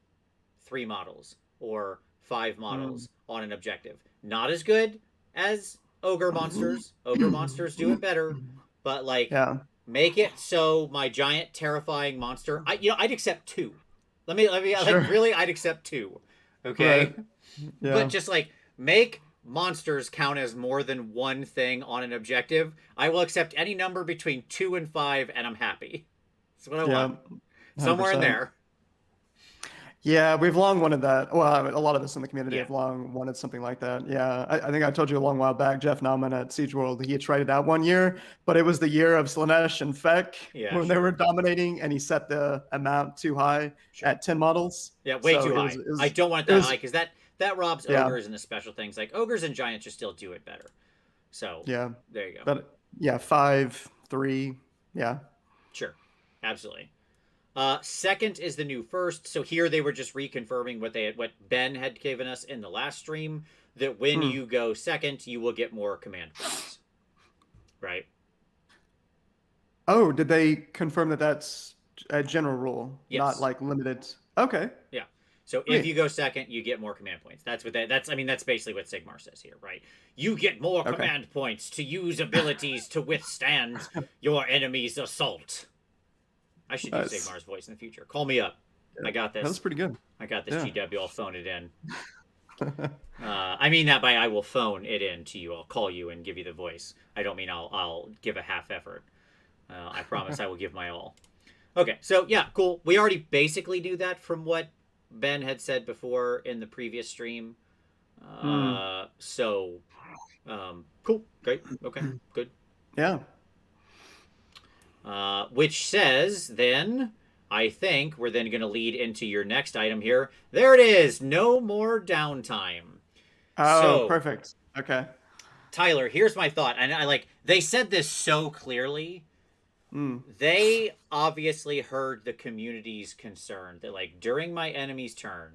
3 models or 5 models on an objective. Not as good as ogre monsters. Ogre monsters do it better, but like Yeah, make it so my giant terrifying monster. I'd accept 2. Let me like sure. really I'd accept 2. Okay, Right. but Yeah, just like make monsters count as more than one thing on an objective. I will accept any number between 2 and 5, and I'm happy. That's what I want. yeah, Somewhere in 100%. there. Yeah, we've long wanted that. Well, a lot of us in the community Yeah. have long wanted something like that. Yeah, I think I told you a long while back, Jeff Nauman at Siege World, he had tried it out one year, but it was the year of Slanesh and Feck Yeah, when they were sure. dominating, and he set the amount too high Sure. at 10 models. Yeah, way So too it was, high. it I was, don't want it it that high was, because that robs yeah, ogres and the special things. Like ogres and giants just still do it better. So yeah. there you go. But yeah, 5, 3, yeah. Sure. Absolutely. Second is the new first. So here they were just reconfirming what Ben had given us in the last stream, that when Hmm. you go second, you will get more command points. Right? Oh, did they confirm that that's a general rule, not Yes. like limited? Okay, Yeah. So if you sweet. go second, you get more command points. That's I mean that's basically what Sigmar says here, right? You get more Okay. command points to use abilities to withstand your enemy's assault. I should use That's Sigmar's voice in the future. Call me up. yeah, I got that was this. pretty good. I got this, Yeah. GW. I'll phone it in. I mean that by I will phone it in to you. I'll call you and give you the voice. I don't mean I'll give a half effort. I promise I will give my all. Okay, so yeah, cool. We already basically do that from what Ben had said before in the previous stream. Hmm. Cool, great, okay, good. Yeah. Which says then, I think we're then going to lead into your next item here. There it is. No more downtime. Oh, So perfect. Okay. Tyler, here's my thought, and I like they said this so clearly. Mm. They obviously heard the community's concern that like during my enemy's turn,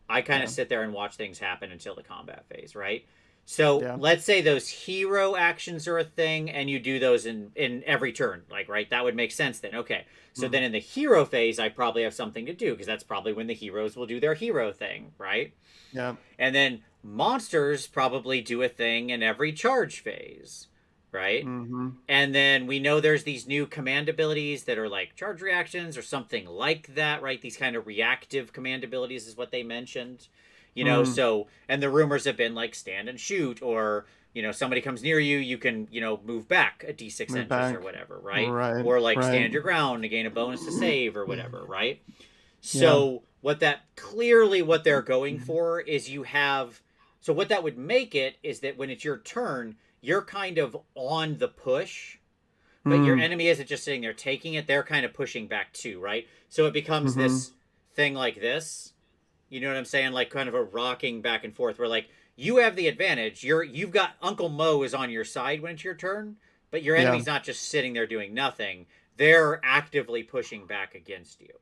I kind of Yeah. sit there and watch things happen until the combat phase, right? So Yeah. let's say those hero actions are a thing, and you do those in every turn, like right, that would make sense then. Okay, so Mm. then in the hero phase, I probably have something to do because that's probably when the heroes will do their hero thing, right? Yeah. And then monsters probably do a thing in every charge phase, right? Mm-hmm. And then we know there's these new command abilities that are like charge reactions or something like that, right? These kind of reactive command abilities is what they mentioned. Mm. So, and the rumors have been like stand and shoot, or, somebody comes near you, you can, move back a d6 Move inches or back. whatever, right? Right. Or like Right. stand your ground to gain a bonus to save or whatever, right? Yeah. So, what they're going for is so what that would make it is that when it's your turn, you're kind of on the push, but your Mm. enemy isn't just sitting there taking it, they're kind of pushing back too, right? So it becomes Mm-hmm. this thing like this. You know what I'm saying? Like kind of a rocking back and forth where like you have the advantage. You've got Uncle Mo is on your side when it's your turn, but your Yeah. enemy's not just sitting there doing nothing. They're actively pushing back against you,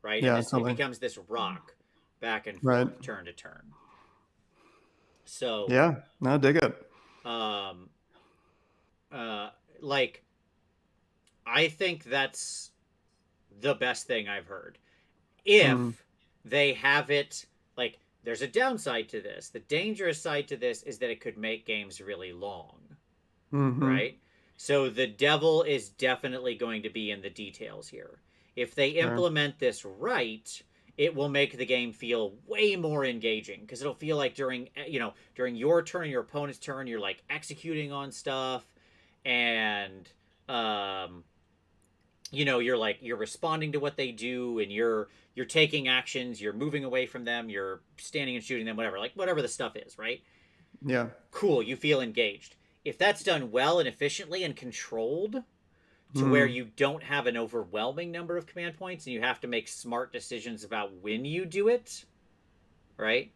right? And Yeah. it Totally. becomes this rock back and Right. forth, turn to turn. So, Yeah. No, dig it. um, like I think that's the best thing I've heard. Mm. If they have it, like, there's a downside to this. The dangerous side to this is that it could make games really long, Mm-hmm. right? So the devil is definitely going to be in the details here. If they Sure. implement this right, it will make the game feel way more engaging because it'll feel like during your turn, your opponent's turn, you're like executing on stuff, and um, you're responding to what they do, and you're taking actions, you're moving away from them, you're standing and shooting them, whatever, like whatever the stuff is, right? Yeah. Cool, you feel engaged. If that's done well and efficiently and controlled to where Mm. you don't have an overwhelming number of command points and you have to make smart decisions about when you do it, right?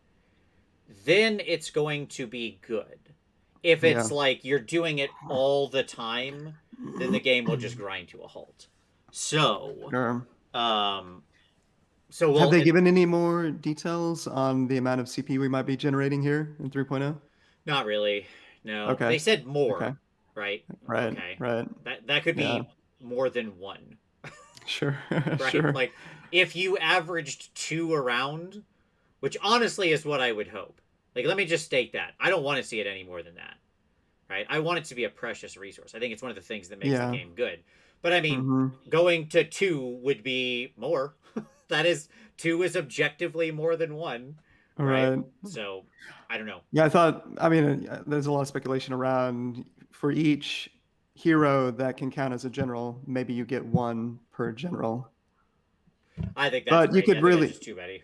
Then it's going to be good. If it's Yeah. like you're doing it all the time, then the game will just grind to a halt. So, Sure. um, so Have we'll they given any more details on the amount of CP we might be generating here in 3.0? not really. No, Okay. they said Okay. more, right? Right. Okay, Right. that could Yeah. be more than one, Sure. right? Sure. Like if you averaged two around, which honestly is what I would hope. Like, let me just state that I don't want to see it any more than that, right? I want it to be a precious resource. I think it's one of the things that makes the Yeah. game good. But I mean, Mm-hmm. going to two would be more. That is, two is objectively more than one, right? Right. So I don't know. Yeah, I mean, there's a lot of speculation around for each hero that can count as a general, maybe you get one per general. I think that's But you crazy. could I think that's really, just too many.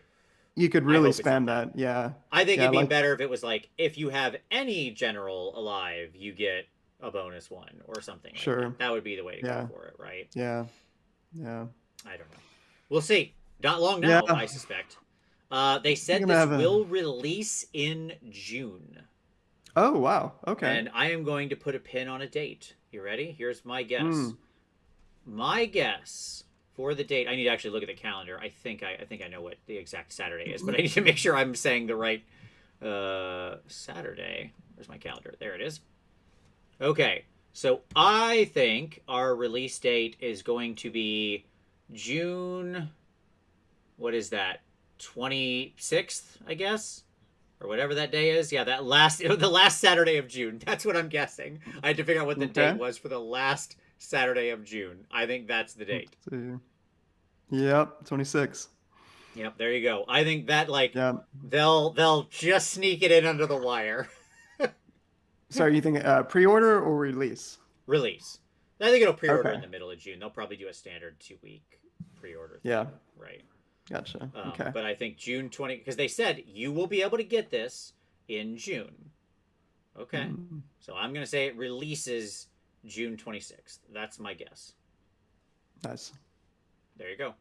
You could I really hope it's not spam that. that. Yeah. I think Yeah. it'd be Like, better if it was like, if you have any general alive, you get a bonus one or something like that. sure. That would be the way to go Yeah. for it, right? Yeah. Yeah. I don't know. We'll see. Not long Yeah. now, I suspect. They You're said gonna this have a. will release in June. Oh wow. Okay. And I am going to put a pin on a date. You ready? Here's my guess. Hmm. My guess for the date. I need to actually look at the calendar. I think I know what the exact Saturday is, but I need to make sure I'm saying the right Saturday. Where's my calendar? There it is. Okay. So I think our release date is going to be June, what is that? 26th, I guess, or whatever that day is. Yeah, the last Saturday of June. That's what I'm guessing. I had to figure out what the Okay. date was for the last Saturday of June. I think that's the Let's date. see. Yep. 26. Yep, there you go. I think that Yeah. they'll just sneak it in under the wire. Sorry, you think pre-order or release? Release. I think it'll pre-order in Okay. the middle of June. They'll probably do a standard 2-week pre-order thing, Yeah. right? Gotcha. Okay. But I think June 20, because they said you will be able to get this in June. Okay. Mm. So I'm going to say it releases June 26th. That's my guess. Nice. There you go.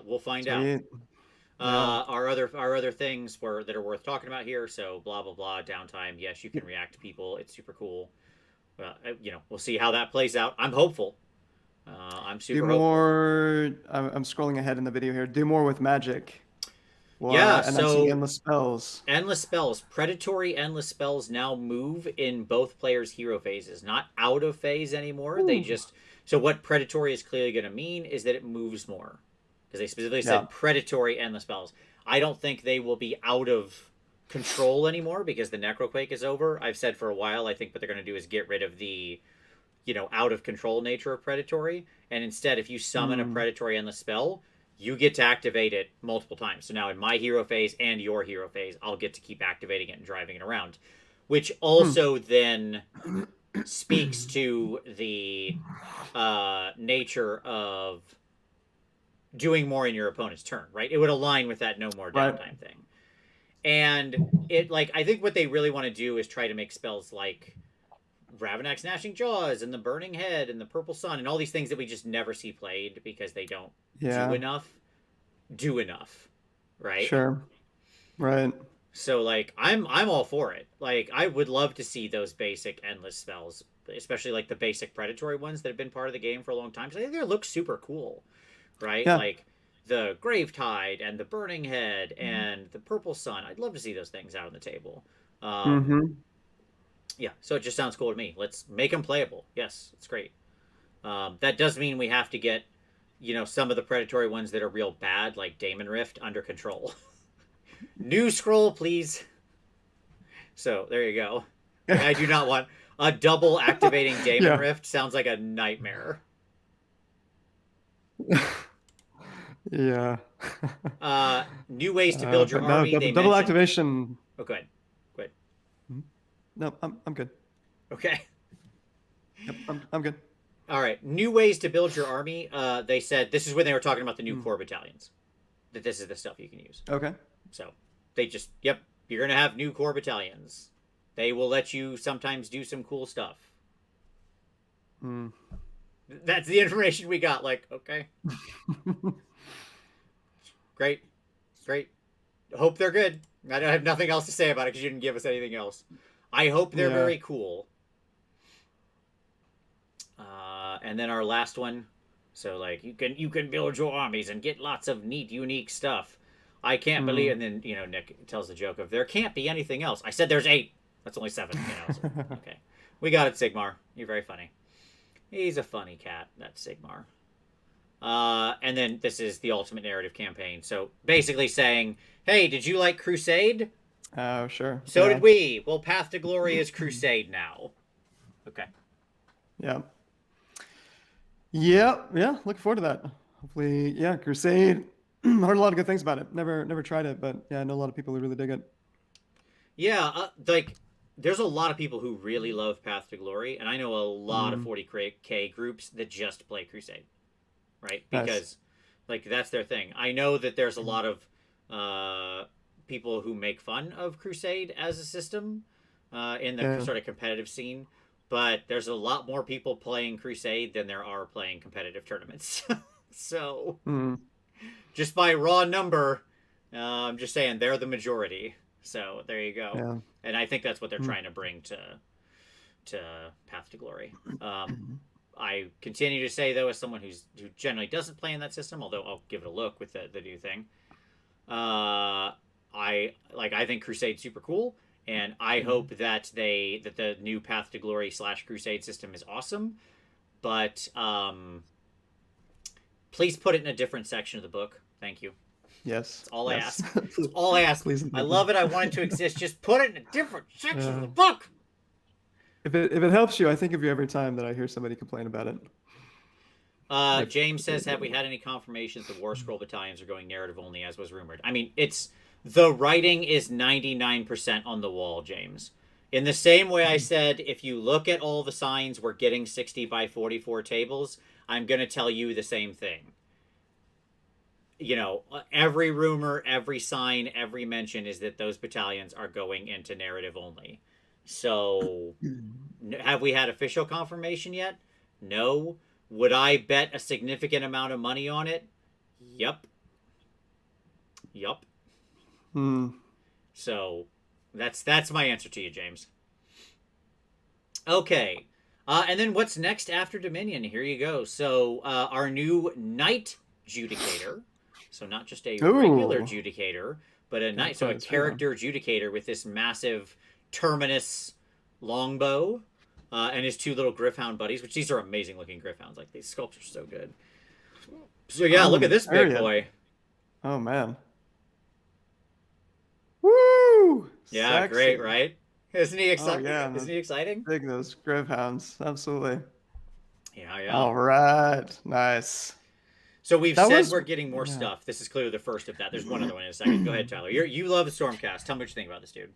We'll find Sweet. out. Yeah. Our other things that are worth talking about here. So blah blah blah. Downtime. Yes, you can react to people. It's super cool. We'll see how that plays out. I'm hopeful. I'm Do super hopeful. more. I'm scrolling ahead in the video here. Do more with magic. Yeah, And I'm seeing so endless spells. endless spells. Predatory endless spells now move in both players' hero phases, not out of phase anymore. They Ooh. just so what predatory is clearly going to mean is that it moves more because they specifically Yeah. said predatory endless spells. I don't think they will be out of control anymore because the Necroquake is over. I've said for a while I think what they're going to do is get rid of the out of control nature of predatory, and instead if you summon a predatory endless spell, you get to activate it multiple times. So now in my hero phase and your hero phase, I'll get to keep activating it and driving it around, which also then speaks to the nature of doing more in your opponent's turn, right? It would align with that no more downtime thing. And it I think what they really want to do is try to make spells like Ravenak's Gnashing Jaws and the Burning Head and the Purple Sun and all these things that we just never see played because they don't do enough, right? Sure. Right. So I'm all for it. I would love to see those basic endless spells, especially the basic predatory ones that have been part of the game for a long time. So I think they look super cool, right? Yeah. The Gravetide and the Burning Head and the Purple Sun. I'd love to see those things out on the table. Yeah, so it just sounds cool to me. Let's make them playable. Yes, it's great. That does mean we have to get, some of the predatory ones that are real bad, like Daemon Rift, under control. New scroll, please. So there you go. I do not want a double activating Daemon Rift. Sounds like a nightmare. Yeah. New ways to build your army. No, they double mentioned... activation. Oh, go ahead. No, I'm good. Okay. Yep, I'm good. All right. New ways to build your army. They said this is when they were talking about the new core battalions. That this is the stuff you can use. Okay. So they just, you're going to have new core battalions. They will let you sometimes do some cool stuff. That's the information we got. Okay. Great. Hope they're good. I have nothing else to say about it because you didn't give us anything else. I hope they're very cool. And then our last one. So you can build your armies and get lots of neat, unique stuff. I can't believe. And then Nick tells the joke of there can't be anything else. I said there's 8. That's only 7. So, okay, we got it, Sigmar. You're very funny. He's a funny cat. That's Sigmar. And then this is the ultimate narrative campaign. So basically saying, hey, did you like Crusade? Oh, sure. So did we. Well, Path to Glory is Crusade now. Okay. Yeah. Yeah. Looking forward to that. Hopefully, Crusade. Heard a lot of good things about it. Never tried it, but I know a lot of people who really dig it. Yeah, there's a lot of people who really love Path to Glory, and I know a lot of 40K groups that just play Crusade, right? Because, that's their thing. I know that there's a lot of people who make fun of Crusade as a system in the Yeah. sort of competitive scene. But there's a lot more people playing Crusade than there are playing competitive tournaments. So Mm, just by raw number, I'm just saying they're the majority. So there you go. yeah. And I think that's what they're Mm. trying to bring to Path to Glory. I continue to say though, as someone who generally doesn't play in that system, although I'll give it a look with the new thing. I think Crusade's super cool, and I hope that the new Path to Glory / Crusade system is awesome. But please put it in a different section of the book. Thank you. Yes. That's all I Yes. ask. That's all I ask. Please. I love it. I want it to exist. Just put it in a different section of the Uh, book. if it helps you, I think of you every time that I hear somebody complain about it. If, James says, "Have we had any confirmation that the War Scroll battalions are going narrative only, as was rumored?" I mean, it's the writing is 99% on the wall, James. In the same way I said, if you look at all the signs, we're getting 60 by 44 tables. I'm going to tell you the same thing. You know, every rumor, every sign, every mention is that those battalions are going into narrative only. So, have we had official confirmation yet? No. Would I bet a significant amount of money on it? Yup. Yup. Hmm. So, that's my answer to you, James. Okay. And then what's next after Dominion? Here you go. So, our new Knight Judicator. So, not just a regular Ooh. Judicator, but a Gotta Knight. So, play a this hero. character Judicator with this massive Terminus longbow and his two little Griffhound buddies, which these are amazing looking Griffhounds. Like, these sculpts are so good. So, yeah, Oh, look at the this big chariot. boy. Oh man. Woo! Yeah, great, Sexy. right? Isn't he Oh exciting? yeah, Isn't he exciting? dig those Greyhounds. Absolutely. Yeah, yeah. All right. Nice. So we've That said was we're getting more yeah. stuff. This is clearly the first of that. There's one other one in a second. Go ahead, Tyler. You love the Stormcast. Tell me what you think about this dude.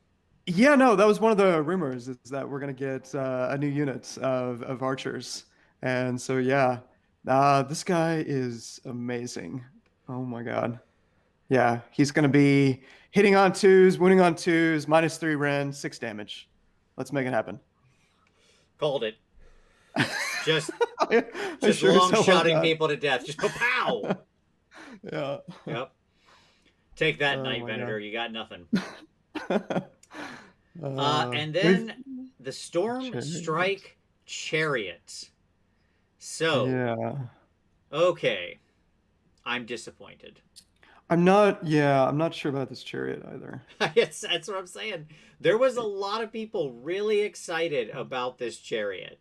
Yeah, no, that was one of the rumors is that we're gonna get a new unit of archers, and so yeah, this guy is amazing. Oh my God, yeah, he's gonna be hitting on twos, wounding on twos, -3 Ren, 6 damage. Let's make it happen. Called it. Just I just sure as long hell love shotting that. people to death. Just pow. Yeah. Yep. Take that, Oh Night my Venator. You got nothing. God. And We've then the Storm chariot. Strike Chariot. So, Yeah. okay. I'm disappointed. I'm not sure about this chariot either. That's what I'm saying. There was a lot of people really excited about this chariot.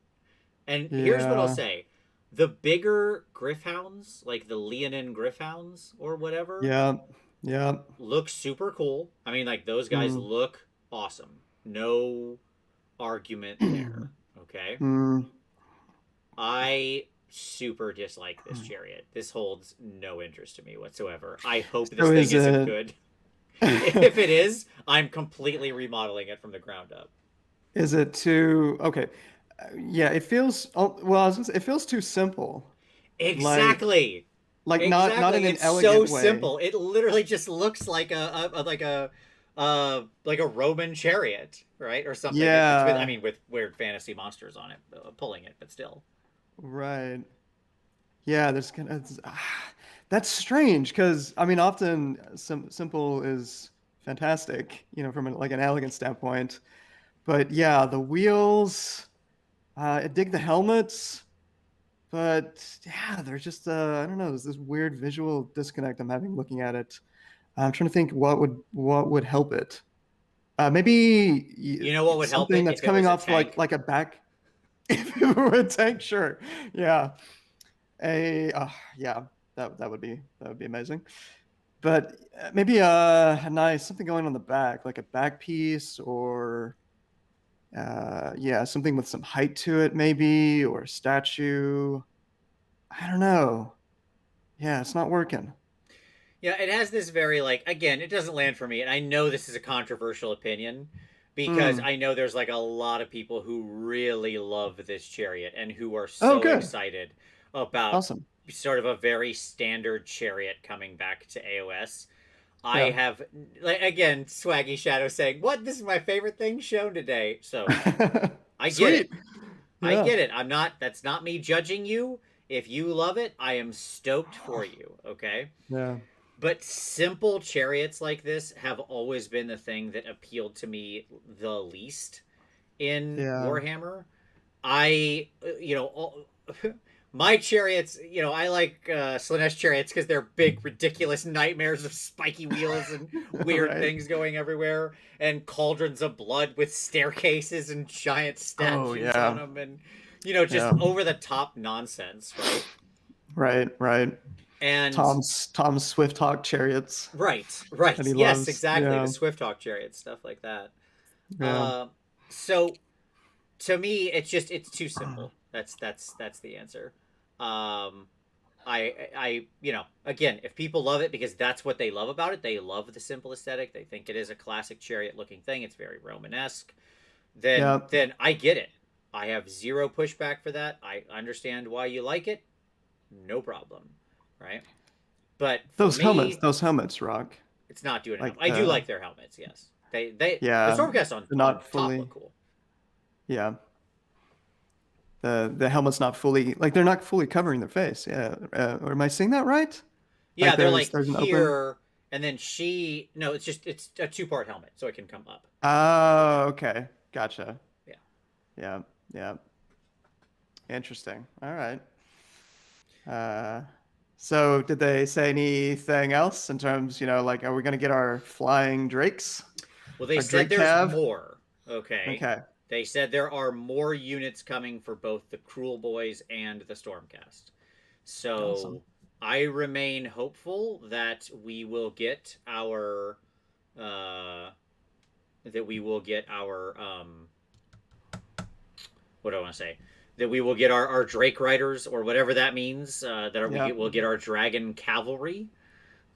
And here's what I'll Yeah. say. The bigger Griffhounds, like the Leonin Griffhounds or whatever, Yeah. Yeah. look super cool. I mean, like, those guys Mm. look awesome. No argument there. Okay? Mm. I super dislike this chariot. This holds no interest to me whatsoever. I hope this So thing is isn't it good. If it is, I'm completely remodeling it from the ground up. is it too okay? Yeah, it feels well, I was gonna say, it feels too simple. Like Exactly. not in Exactly. an It's so elegant way. simple. It literally just looks like like a Roman chariot, right, or something. It's with I Yeah, mean with weird fantasy monsters on it pulling it, but still. right. Yeah, there's kind of that's strange because I mean often simple is fantastic, from like an elegant standpoint. But yeah, the wheels, I dig the helmets. But yeah, there's just I don't know, there's this weird visual disconnect I'm having looking at it. I'm trying to think what would help it. Maybe You know what would help something it that's if it coming was a off tank? like a back. If it were a tank, sure. Yeah. Yeah, that would be amazing. But maybe nice something going on the back, like a back piece or yeah, something with some height to it maybe or a statue. I don't know. Yeah, it's not working. Yeah, it has this very like again, it doesn't land for me, and I know this is a controversial opinion because Mm. I know there's like a lot of people who really love this chariot and who are Oh, so good. excited about Awesome. sort of a very standard chariot coming back to AOS. I Yeah. have, like, again, Swaggy Shadow saying, "What? This is my favorite thing shown today." So I get it. Sweet. I Yeah. get it. I'm not. That's not me judging you. If you love it, I am stoked for you. Okay. Yeah. But simple chariots like this have always been the thing that appealed to me the least in Yeah. Warhammer. I, my chariots, I like Slanesh chariots because they're big, ridiculous nightmares of spiky wheels and weird Right. things going everywhere, and cauldrons of blood with staircases and giant Oh statues on yeah. them, and just Yeah. over the top nonsense, right? Right. Right. And Tom's Swift Hawk chariots right, that he yes, loves. exactly, the Yeah. Swifthawk chariots, stuff like that. Yeah. Uh, so to me, it's too simple. That's the answer. Um, again, if people love it because that's what they love about it, they love the simple aesthetic. They think it is a classic chariot looking thing. It's very Romanesque. Yeah. Then I get it. I have zero pushback for that. I understand why you like it. No problem, right? But for me, Those helmets rock. it's not doing it. Like I do like their helmets. Yes, the yeah, Stormcast on they're on not top fully. look cool. Yeah. The helmet's not fully like they're not fully covering their face. Yeah. Or am I saying that right? Yeah, Like they're like there's an open. here, and then no, it's a two-part helmet, so it can come up. Oh, okay. Gotcha. Yeah. Yeah. Yeah. Interesting. All right. Uh, so did they say anything else in terms, like, are we gonna get our flying drakes? Well, they Our said Drake there's Cav? more. Okay. Okay. They said there are more units coming for both the Cruel Boys and the Stormcast. Awesome. So I remain hopeful uh that we will get our what do I want to say? That we will get our Drake Riders, or whatever that means. Yeah. We'll get our Dragon Cavalry,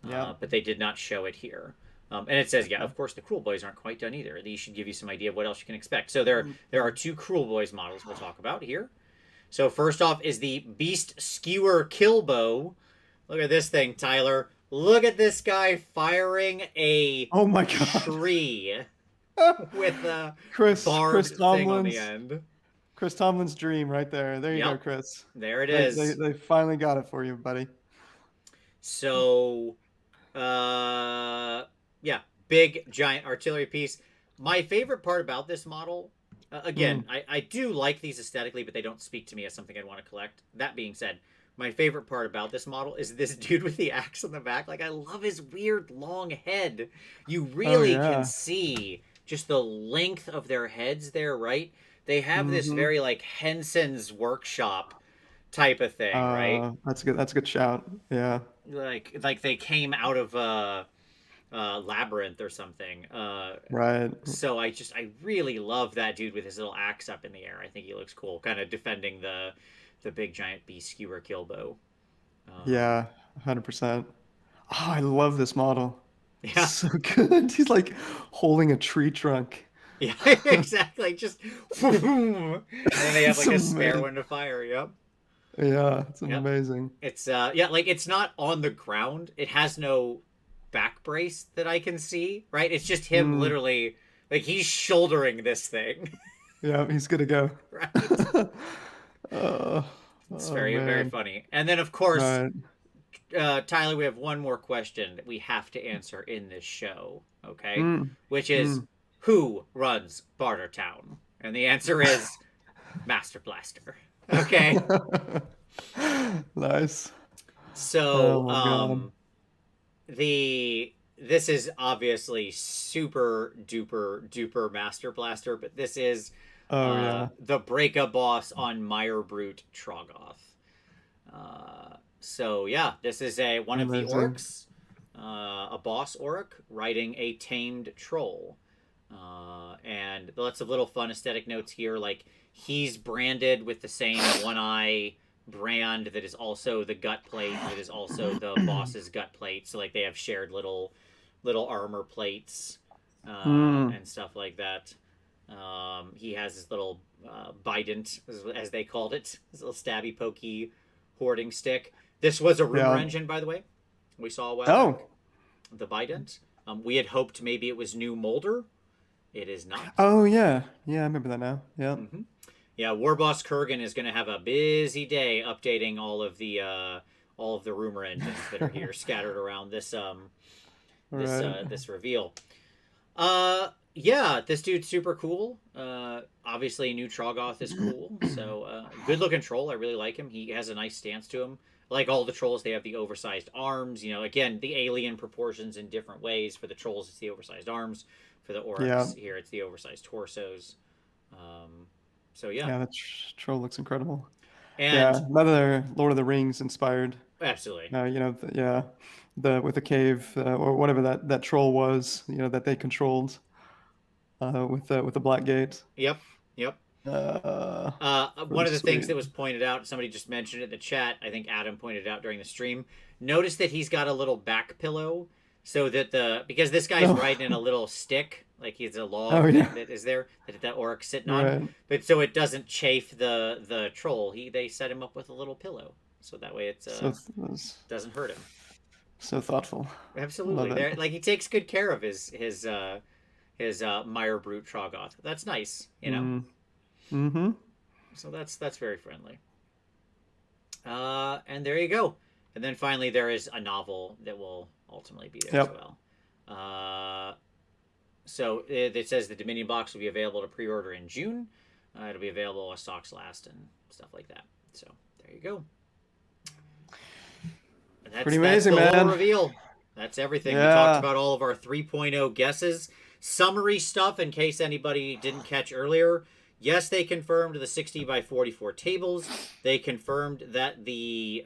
Yeah. but they did not show it here. And it says, yeah, Okay. of course, the Cruel Boys aren't quite done either. These should give you some idea of what else you can expect. So there are two Cruel Boys models we'll talk about here. So first off is the Beast Skewer Killbow. Look at this thing, Tyler. Look at this guy firing a Oh my God. tree with a Chris barbed thing on the Tomlin's end. Chris Tomlin's dream right there. There you go, Yep, Chris. there it They, is. they finally got it for you, buddy. So, yeah, big giant artillery piece. My favorite part about this model, again, Mm. I do like these aesthetically, but they don't speak to me as something I'd want to collect. That being said, my favorite part about this model is this dude with the axe on the back. Like, I love his weird long head. You Oh really can yeah. see just the length of their heads there, right? They have this Mm-hmm. very, like, Henson's workshop type of thing, right? That's good. That's a good shout. Yeah. Like they came out of labyrinth or something. Right. So I really love that dude with his little axe up in the air. I think he looks cool, kind of defending the big giant beast skewer killbow. Yeah. 100%. Oh, I love this model. It's Yeah, so good. He's like holding a tree trunk. yeah, exactly. Just and then they have It's like a spare amazing. one to fire. Yep, Yeah, it's yep. amazing. It's yeah, like it's not on the ground. It has no back brace that I can see. Right, it's just him Mm, literally like he's shouldering this thing. yeah, he's gonna go. Right. Oh, It's oh very, very man. funny. And then, of course, Right. Tyler, we have one more question that we have to answer in this show, okay? Mm, Which is, mm. who runs Bartertown? And the answer is Master Blaster. Okay? Nice. Oh So, my God. this is obviously super duper duper Master Blaster, but this is Oh yeah. the Breaka boss on Meyerbrute Trogoth. So yeah, this is one of the Amazing. orcs, a boss orc riding a tamed troll, and lots of little fun aesthetic notes here. Like he's branded with the same one eye brand that is also the gut plate, that is also the boss's gut plate. So like they have shared little armor plates Mm, and stuff like that. He has his little bident, as they called it, his little stabby pokey hoarding stick. This was a rumor yeah. engine, by the way. We saw a while back. Oh, the Bident. We had hoped maybe it was new Molder. It is not. Oh yeah, yeah, I remember that now. Yeah. Mm-hmm. Yeah, Warboss Kurgan is going to have a busy day updating all of the rumor engines that are here scattered around Right. this reveal. Yeah, this dude's super cool. Obviously, new Troggoth is cool. So, good looking troll. I really like him. He has a nice stance to him. Like all the trolls, they have the oversized arms. You know, again, the alien proportions in different ways. For the trolls, it's the oversized arms. For the Yeah. Oryx, here it's the oversized torsos. Um, so yeah, Yeah, that troll looks incredible. and Yeah, another Lord of the Rings inspired. absolutely, Yeah, the with the cave or whatever that troll was, that they controlled with the Black Gate. yep, yep. One Really of the things sweet. that was pointed out, somebody just mentioned it in the chat. I think Adam pointed it out during the stream. Notice that he's got a little back pillow, so that because this guy's No. riding in a little stick, like he's a Oh log yeah. that is there that Oryx sitting on, Right. but so it doesn't chafe the troll. They set him up with a little pillow, so that way it That's doesn't hurt him. so thoughtful. Absolutely, Love it. there like he takes good care of his Meyer Brute Troggoth. That's nice, you know. Mm-hmm. So that's very friendly. And there you go. And then finally, there is a novel that will ultimately be there as Yep. well. So it says the Dominion box will be available to pre-order in June. It'll be available as stocks last and stuff like that. So there you go. And Pretty amazing, that's the whole man. reveal. That's everything. We talked Yeah. about all of our 3.0 guesses. Summary stuff in case anybody didn't catch earlier. Yes, they confirmed the 60 by 44 tables. They confirmed that the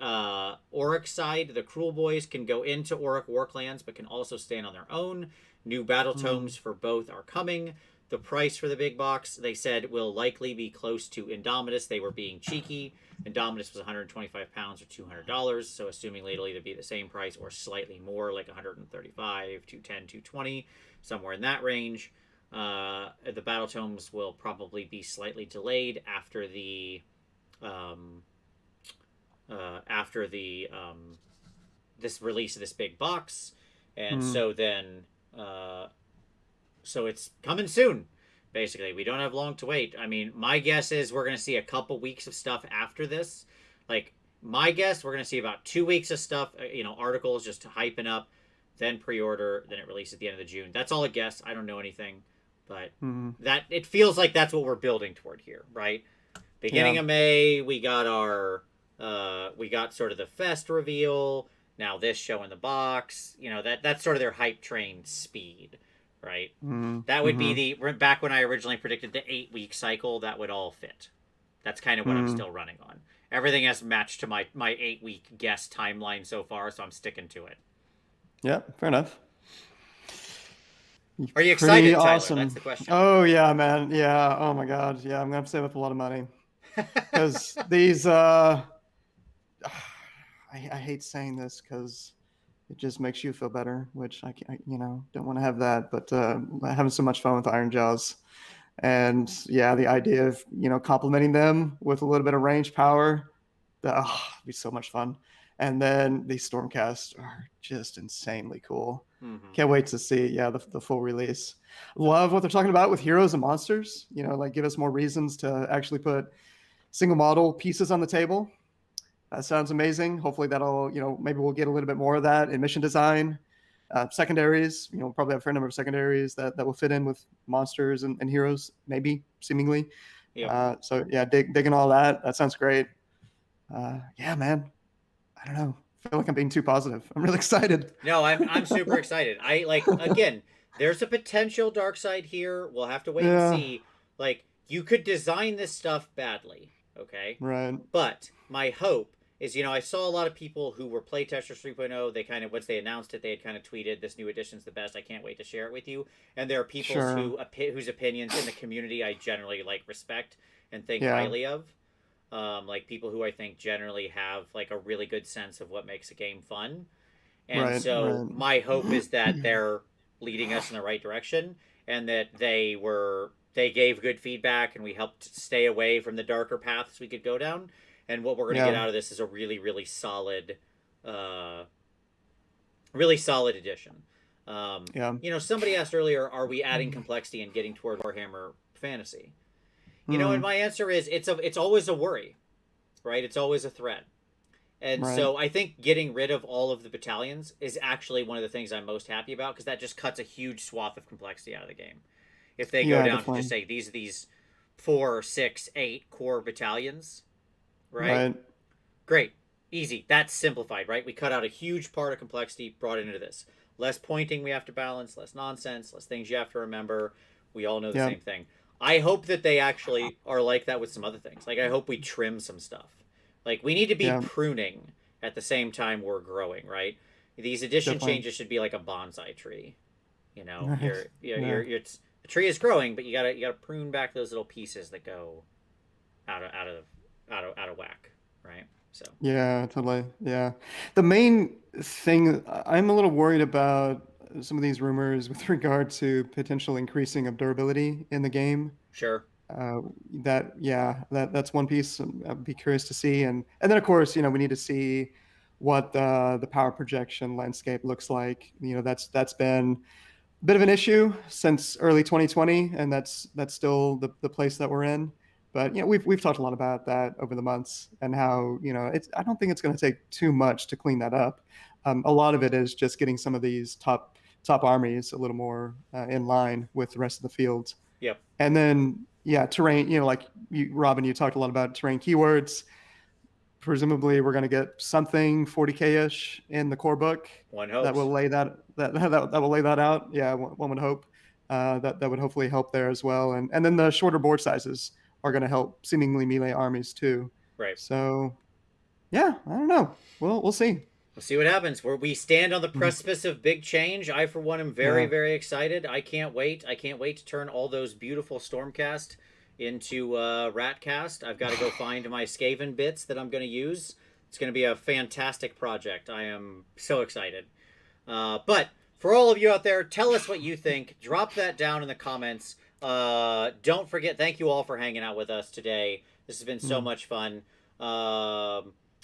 Oryx side, the Cruel Boys, can go into Auric Warclans, but can also stand on their own. New battle tomes for both are coming. The price for the big box, they said, will likely be close to Indomitus. They were being cheeky. Indomitus was 125 pounds or $200. So assuming it'll either be the same price or slightly more, like 135, 210, 220, somewhere in that range. The battle tomes will probably be slightly delayed after the this release of this big box, and so then so it's coming soon. Basically, we don't have long to wait. I mean, my guess is we're going to see a couple weeks of stuff after this. Like, my guess, we're going to see about 2 weeks of stuff, articles just hyping up, then pre-order, then it releases at the end of June. That's all a guess. I don't know anything. But that it feels like that's what we're building toward here, right? Beginning of May, we got sort of the Fest reveal. Now this show in the box, that's sort of their hype train speed, right? That would be back when I originally predicted the 8-week cycle. That would all fit. That's kind of what I'm still running on. Everything has matched to my 8-week guess timeline so far, so I'm sticking to it. Yeah, fair enough. Are you excited, Pretty Tyler? awesome. That's the question. Oh yeah, man. Yeah. Oh my God. Yeah, I'm gonna have to save up a lot of money because these. I hate saying this because it just makes you feel better, which I don't want to have that. But having so much fun with Iron Jaws, and yeah, the idea of complementing them with a little bit of range power, it'd be so much fun. And then these Stormcasts are just insanely cool. Can't wait to see, the full release. Love what they're talking about with heroes and monsters. Like give us more reasons to actually put single model pieces on the table. That sounds amazing. Hopefully that'll, maybe we'll get a little bit more of that in mission design. Secondaries, probably have a fair number of secondaries that will fit in with monsters and heroes, maybe, seemingly. Yep. So yeah, digging all that. That sounds great. Yeah, man. I don't know. I feel like I'm being too positive. I'm really excited. No, I'm super excited. Again, there's a potential dark side here. We'll have to wait and see. Like, you could design this stuff badly, okay? Right. But my hope is, I saw a lot of people who were playtesters 3.0. They kind of, once they announced it, they had kind of tweeted, "This new edition's the best. I can't wait to share it with you." And there are people whose opinions in the community I generally respect and think highly of. Like people who I think generally have like a really good sense of what makes a game fun. And my hope is that they're leading us in the right direction and that they gave good feedback and we helped stay away from the darker paths we could go down. And what we're going to get out of this is a really, really solid edition. Yeah. Somebody asked earlier, are we adding complexity and getting toward Warhammer fantasy? And Mm, my answer is it's always a worry, right? It's always a threat. And right. so I think getting rid of all of the battalions is actually one of the things I'm most happy about, because that just cuts a huge swath of complexity out of the game. If they go Yeah, down to just definitely. say these 4, 6, 8 core battalions, right? Right. Great. Easy. That's simplified, right? We cut out a huge part of complexity, brought it into this. Less pointing we have to balance, less nonsense, less things you have to remember. We all know the Yeah. same thing. I hope that they actually are like that with some other things. Like, I hope we trim some stuff. Like, we need to be Yeah. pruning at the same time we're growing, right? These addition Definitely. changes should be like a bonsai tree. Right. Yeah. The tree is growing, but you gotta prune back those little pieces that go out of whack, right? So Yeah, totally. Yeah. The main thing I'm a little worried about some of these rumors with regard to potential increasing of durability in the game. sure, Uh, that's one piece I'd be curious to see, and then of course, we need to see what the power projection landscape looks like. That's been a bit of an issue since early 2020, and that's still the place that we're in. But we've talked a lot about that over the months, and how it's I don't think it's going to take too much to clean that up. A lot of it is just getting some of these top armies a little more in line with the rest of the field. yep, And then, yeah, terrain, like Robin, you talked a lot about terrain keywords. Presumably, we're going to get something 40K-ish in the core book one that will hopes. lay that will lay that out. Yeah, one would hope that would hopefully help there as well. And then the shorter board sizes are going to help seemingly melee armies too. Right. So yeah, I don't know. We'll see. We'll see what happens. Where we stand on the Mhm. precipice of big change. I, for one, am very, Yeah. very excited. I can't wait. I can't wait to turn all those beautiful Stormcast into Ratcast. I've got to go find my Skaven bits that I'm going to use. It's going to be a fantastic project. I am so excited. But for all of you out there, tell us what you think. Drop that down in the comments. Don't forget, thank you all for hanging out with us today. This has been so Mm. much fun.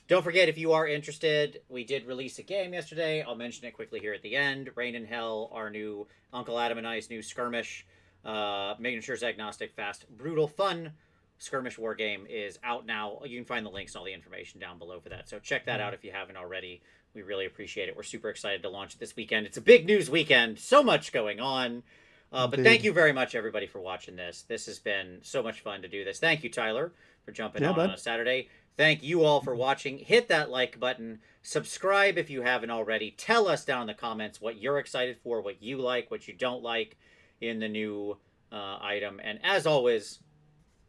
Don't forget, if you are interested, we did release a game yesterday. I'll mention it quickly here at the end. Rain in Hell, our new Uncle Adam and I's new skirmish. Making sure it's agnostic, fast, brutal, fun skirmish war game is out now. You can find the links and all the information down below for that. So check that out if you haven't already. We really appreciate it. We're super excited to launch it this weekend. It's a big news weekend. So much going on. But thank Indeed. you very much, everybody, for watching this. This has been so much fun to do this. Thank you, Tyler, for jumping Yeah, on bud. a Saturday. Thank you all for watching. Hit that like button. Subscribe if you haven't already. Tell us down in the comments what you're excited for, what you like, what you don't like in the new item. And as always,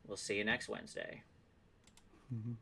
we'll see you next Wednesday. Mhm.